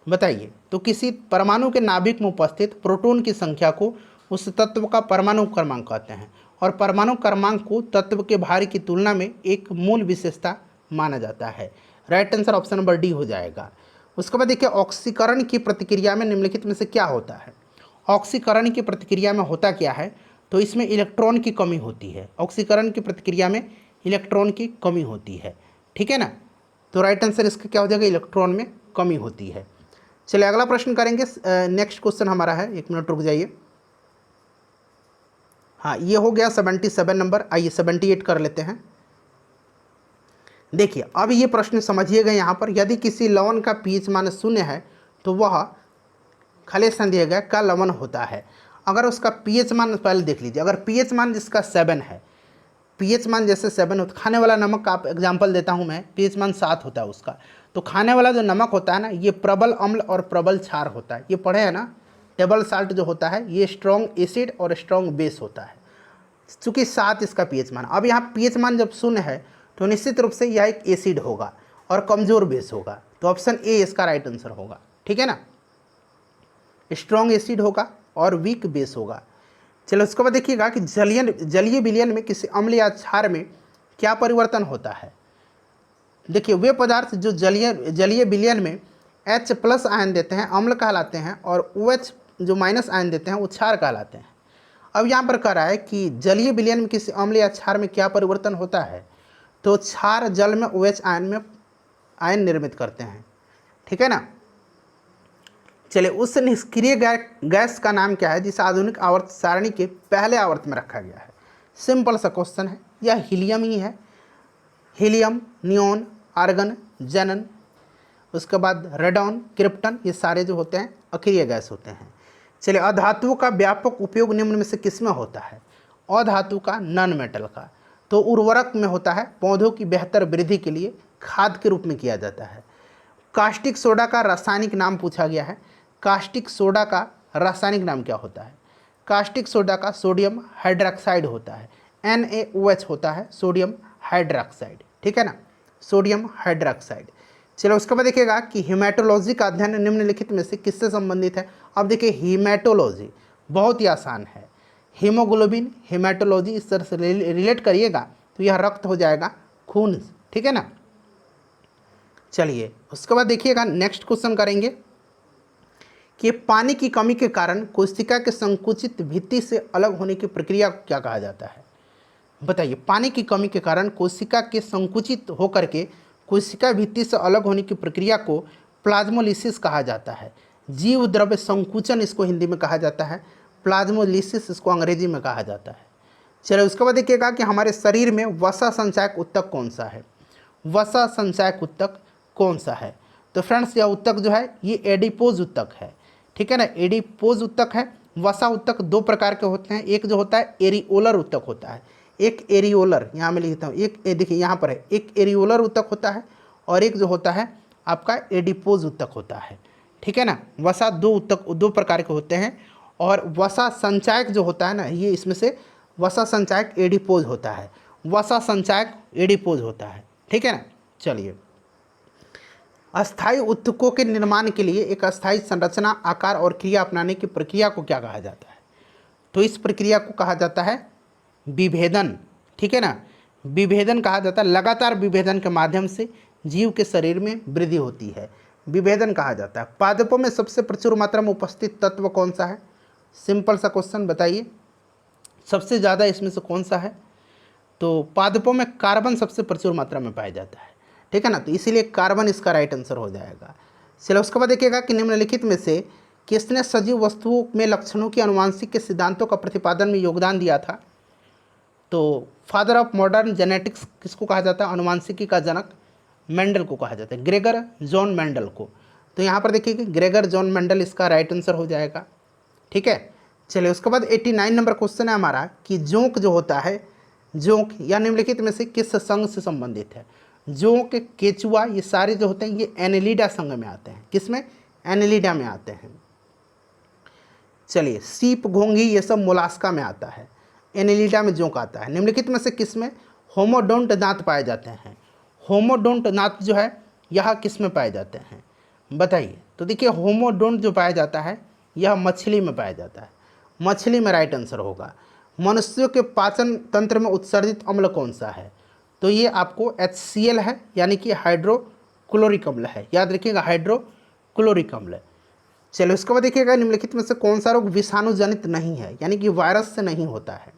बताइए। तो किसी परमाणु के नाभिक में उपस्थित प्रोटॉन की संख्या को उस तत्व का परमाणु क्रमांक कहते हैं, और परमाणु क्रमांक को तत्व के भार की तुलना में एक मूल विशेषता माना जाता है। Right answer option number D हो जाएगा। उसके बाद देखिए, ऑक्सीकरण की प्रतिक्रिया में निम्नलिखित में से क्या होता है। ऑक्सीकरण की प्रतिक्रिया में होता क्या है, तो इसमें इलेक्ट्रॉन की कमी होती है। ऑक्सीकरण की प्रतिक्रिया में इलेक्ट्रॉन की कमी होती है, ठीक है ना। तो राइट आंसर इसका क्या हो जाएगा, इलेक्ट्रॉन में कमी होती है। चलिए अगला प्रश्न करेंगे। नेक्स्ट क्वेश्चन हमारा है, 1 मिनट रुक जाइए। हाँ, ये हो गया 77 नंबर। आइए 78 कर लेते हैं। देखिए अब ये प्रश्न समझिएगा। यहाँ पर यदि किसी लवण का पीएच मान 0 है तो वह खले संदेह का लवण होता है। अगर उसका पीएच मान पहले देख लीजिए, अगर पीएच मान जिसका 7 है, पीएच मान जैसे 7 होता, खाने वाला नमक का आप एग्जाम्पल देता हूँ मैं, पीएच मान 7 होता है उसका, तो खाने वाला जो नमक होता है ना, ये प्रबल अम्ल और प्रबल क्षार होता है। ये पढ़े हैं ना, टेबल साल्ट जो होता है ये स्ट्रॉन्ग एसिड और स्ट्रॉन्ग बेस होता है। चूँकि 7 इसका पीएच मान, अब यहाँ पीएच मान जब 0 है तो निश्चित रूप से यह एक एसिड होगा और कमज़ोर बेस होगा, तो ऑप्शन ए इसका राइट आंसर होगा, ठीक है ना। स्ट्रॉन्ग एसिड होगा और वीक बेस होगा। चलो उसके बाद देखिएगा कि जलीय विलयन में किसी अम्ल या क्षार में क्या परिवर्तन होता है। देखिए वे पदार्थ जो जलीय विलयन में H+ आयन देते हैं अम्ल कहलाते हैं, और OH जो माइनस आयन देते हैं वो क्षार कहलाते हैं। अब यहाँ पर कह रहा है कि जलीय विलयन में किसी अम्ल या क्षार में क्या परिवर्तन होता है, तो क्षार जल में OH आयन निर्मित करते हैं, ठीक है ना। चलिए, उस निष्क्रिय गैस का नाम क्या है जिसे आधुनिक आवर्त सारणी के पहले आवर्त में रखा गया है। सिंपल सा क्वेश्चन है, यह हीलियम ही है। हीलियम, नियॉन, आर्गन, जेनन, उसके बाद रेडॉन, क्रिप्टन, ये सारे जो होते हैं अक्रिय गैस होते हैं। चलिए, अधातुओं का व्यापक उपयोग निम्न में से किसमें होता है। अधातु का, नॉन मेटल का, तो उर्वरक में होता है, पौधों की बेहतर वृद्धि के लिए खाद के रूप में किया जाता है। कास्टिक सोडा का रासायनिक नाम पूछा गया है। कास्टिक सोडा का रासायनिक नाम क्या होता है। कास्टिक सोडा का सोडियम हाइड्रोक्साइड होता है, NaOH होता है, सोडियम हाइड्रोक्साइड, ठीक है ना, सोडियम हाइड्रोक्साइड। चलो उसके बाद देखिएगा कि हीमेटोलॉजी का अध्ययन निम्नलिखित में से किससे संबंधित है। अब देखिए हीमेटोलॉजी बहुत ही आसान है, हीमोग्लोबिन, हीमेटोलॉजी इस तरह से रिलेट करिएगा तो यह रक्त हो जाएगा, खून, ठीक है ना। चलिए उसके बाद देखिएगा नेक्स्ट क्वेश्चन करेंगे कि पानी की कमी के कारण कोशिका के संकुचित भित्ति से अलग होने की प्रक्रिया को क्या कहा जाता है। बताइए, पानी की कमी के कारण कोशिका के संकुचित होकर के कोशिका भित्ति से अलग होने की प्रक्रिया को प्लाज्मोलिसिस कहा जाता है। जीव द्रव्य संकुचन इसको हिंदी में कहा जाता है, प्लाज्मोलिसिस इसको अंग्रेजी में कहा जाता है। चलिए उसके बाद देखिएगा कि हमारे शरीर में वसा संचायक ऊतक कौन सा है। वसा संचायक ऊतक कौन सा है, तो फ्रेंड्स यह ऊतक जो है ये एडिपोज ऊतक है, ठीक है ना, एडिपोज ऊतक है। वसा ऊतक 2 प्रकार के होते हैं, एक जो होता है एरियोलर ऊतक होता है, एक एरियोलर, यहाँ मैं लिखता हूँ, एक देखिए यहाँ पर है, एक एरियोलर ऊतक होता है और एक जो होता है आपका एडिपोज ऊतक होता है, ठीक है ना। वसा 2 प्रकार के होते हैं, और वसा संचायक जो होता है ना, ये इसमें से वसा संचायक एडिपोज होता है, वसा संचायक एडिपोज होता है, ठीक है ना। चलिए, अस्थायी ऊतकों के निर्माण के लिए एक अस्थायी संरचना, आकार और क्रिया अपनाने की प्रक्रिया को क्या कहा जाता है, तो इस प्रक्रिया को कहा जाता है विभेदन, ठीक है ना। विभेदन कहा जाता है, लगातार विभेदन के माध्यम से जीव के शरीर में वृद्धि होती है, विभेदन कहा जाता है। पादपों में सबसे प्रचुर मात्रा में उपस्थित तत्व कौन सा है। सिंपल सा क्वेश्चन, बताइए सबसे ज़्यादा इसमें से कौन सा है। तो पादपों में कार्बन सबसे प्रचुर मात्रा में पाया जाता है, ठीक है ना, तो इसीलिए कार्बन इसका राइट आंसर हो जाएगा। चलो उसके बाद देखिएगा कि निम्नलिखित में से किसने सजीव वस्तुओं में लक्षणों की आनुवांशिक के सिद्धांतों का प्रतिपादन में योगदान दिया था। तो फादर ऑफ मॉडर्न जेनेटिक्स किसको कहा जाता है, आनुवांशिकी का जनक मेंडल को कहा जाता है, ग्रेगर जॉन मेंडल को। तो यहाँ पर देखिए कि ग्रेगर जॉन मेंडल इसका राइट आंसर हो जाएगा, ठीक है। चलिए उसके बाद 89 नंबर क्वेश्चन है हमारा कि जोंक जो होता है, जोंक या निम्नलिखित में से किस संघ से संबंधित है। जोंक, केचुआ, ये सारे जो होते हैं ये एनेलिडा संघ में आते हैं। किसमें, एनेलिडा में आते हैं। चलिए सीप, घोंघी ये सब मोलास्का में आता है, एनेलिडा में जोंक आता है। निम्नलिखित में से किसमें होमोडोंट दांत पाए जाते हैं। होमोडोंट दांत जो है यह किस में पाए जाते हैं बताइए। तो देखिए होमोडोंट जो पाया जाता है यह मछली में पाया जाता है, मछली में राइट आंसर होगा। मनुष्यों के पाचन तंत्र में उत्सर्जित अम्ल कौन सा है, तो ये आपको HCl है, यानी कि हाइड्रोक्लोरिक अम्ल है, याद रखिएगा हाइड्रोक्लोरिक अम्ल। चलो उसके बाद देखिएगा निम्नलिखित में से कौन सा रोग विषाणु जनित नहीं है, यानी कि वायरस से नहीं होता है।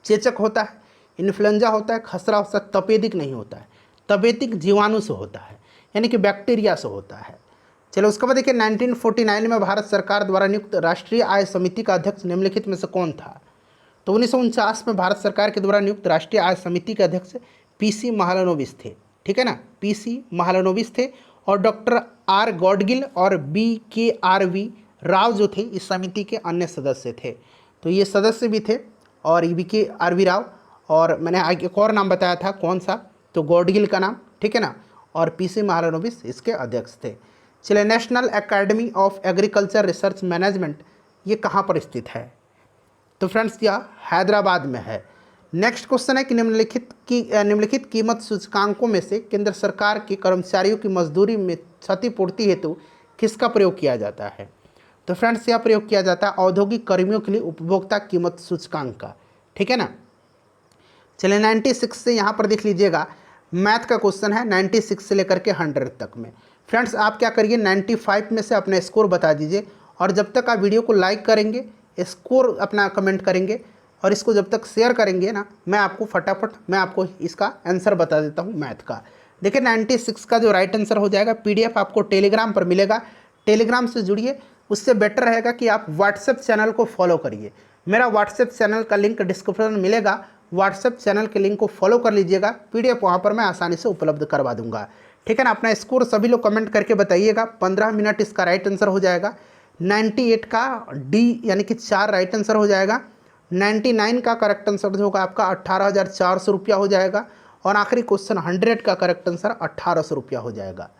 चेचक होता है, इन्फ्लुएंजा होता है, खसरा होता है, तपेदिक नहीं होता है। तपेदिक जीवाणु से होता है, यानी कि बैक्टीरिया से होता है। चलो उसके बाद देखिए 1949 में भारत सरकार द्वारा नियुक्त राष्ट्रीय आय समिति का अध्यक्ष निम्नलिखित में से कौन था। तो 1949 में भारत सरकार के द्वारा नियुक्त राष्ट्रीय आय समिति के अध्यक्ष PC महालनोबिस थे, ठीक है ना, PC महालनोबिस थे। और डॉक्टर R गॉडगिल और BKRV राव जो थे इस समिति के अन्य सदस्य थे। तो ये सदस्य भी थे और BKRV राव, और मैंने एक और नाम बताया था कौन सा, तो गॉडगिल का नाम, ठीक है ना, और PC महालनोबिस इसके अध्यक्ष थे। चलिए national academy of agriculture research management ये कहाँ पर स्थित है, तो फ्रेंड्स यह हैदराबाद में है। नेक्स्ट क्वेश्चन है कि निम्नलिखित कीमत सूचकांकों में से केंद्र सरकार के कर्मचारियों की मजदूरी में क्षतिपूर्ति हेतु किसका प्रयोग किया जाता है। तो फ्रेंड्स यह प्रयोग किया जाता है औद्योगिक कर्मियों के लिए उपभोक्ता कीमत सूचकांक का, ठीक है ना। चलिए 96 से यहाँ पर देख लीजिएगा, मैथ का क्वेश्चन है 96 से लेकर के 100 तक में। फ्रेंड्स आप क्या करिए 95 में से अपना स्कोर बता दीजिए, और जब तक आप वीडियो को लाइक करेंगे, स्कोर अपना कमेंट करेंगे और इसको जब तक शेयर करेंगे ना, मैं आपको फटाफट मैं आपको इसका आंसर बता देता हूँ मैथ का। देखिए 96 का जो राइट आंसर हो जाएगा, PDF आपको टेलीग्राम पर मिलेगा, टेलीग्राम से जुड़िए। उससे बेटर रहेगा कि आप व्हाट्सएप चैनल को फॉलो करिए, मेरा व्हाट्सएप चैनल का लिंक डिस्क्रिप्शन में मिलेगा, व्हाट्सएप चैनल के लिंक को फॉलो कर लीजिएगा। PDF वहाँ पर मैं आसानी से उपलब्ध करवा दूंगा, ठीक है ना। अपना स्कोर सभी लोग कमेंट करके बताइएगा। 15 मिनट इसका राइट आंसर हो जाएगा। 98 का D यानी कि 4 राइट आंसर हो जाएगा। 99 का करेक्ट आंसर जो होगा आपका 18,400 रुपया हो जाएगा। और आखिरी क्वेश्चन 100 का करेक्ट आंसर 1,800 रुपया हो जाएगा।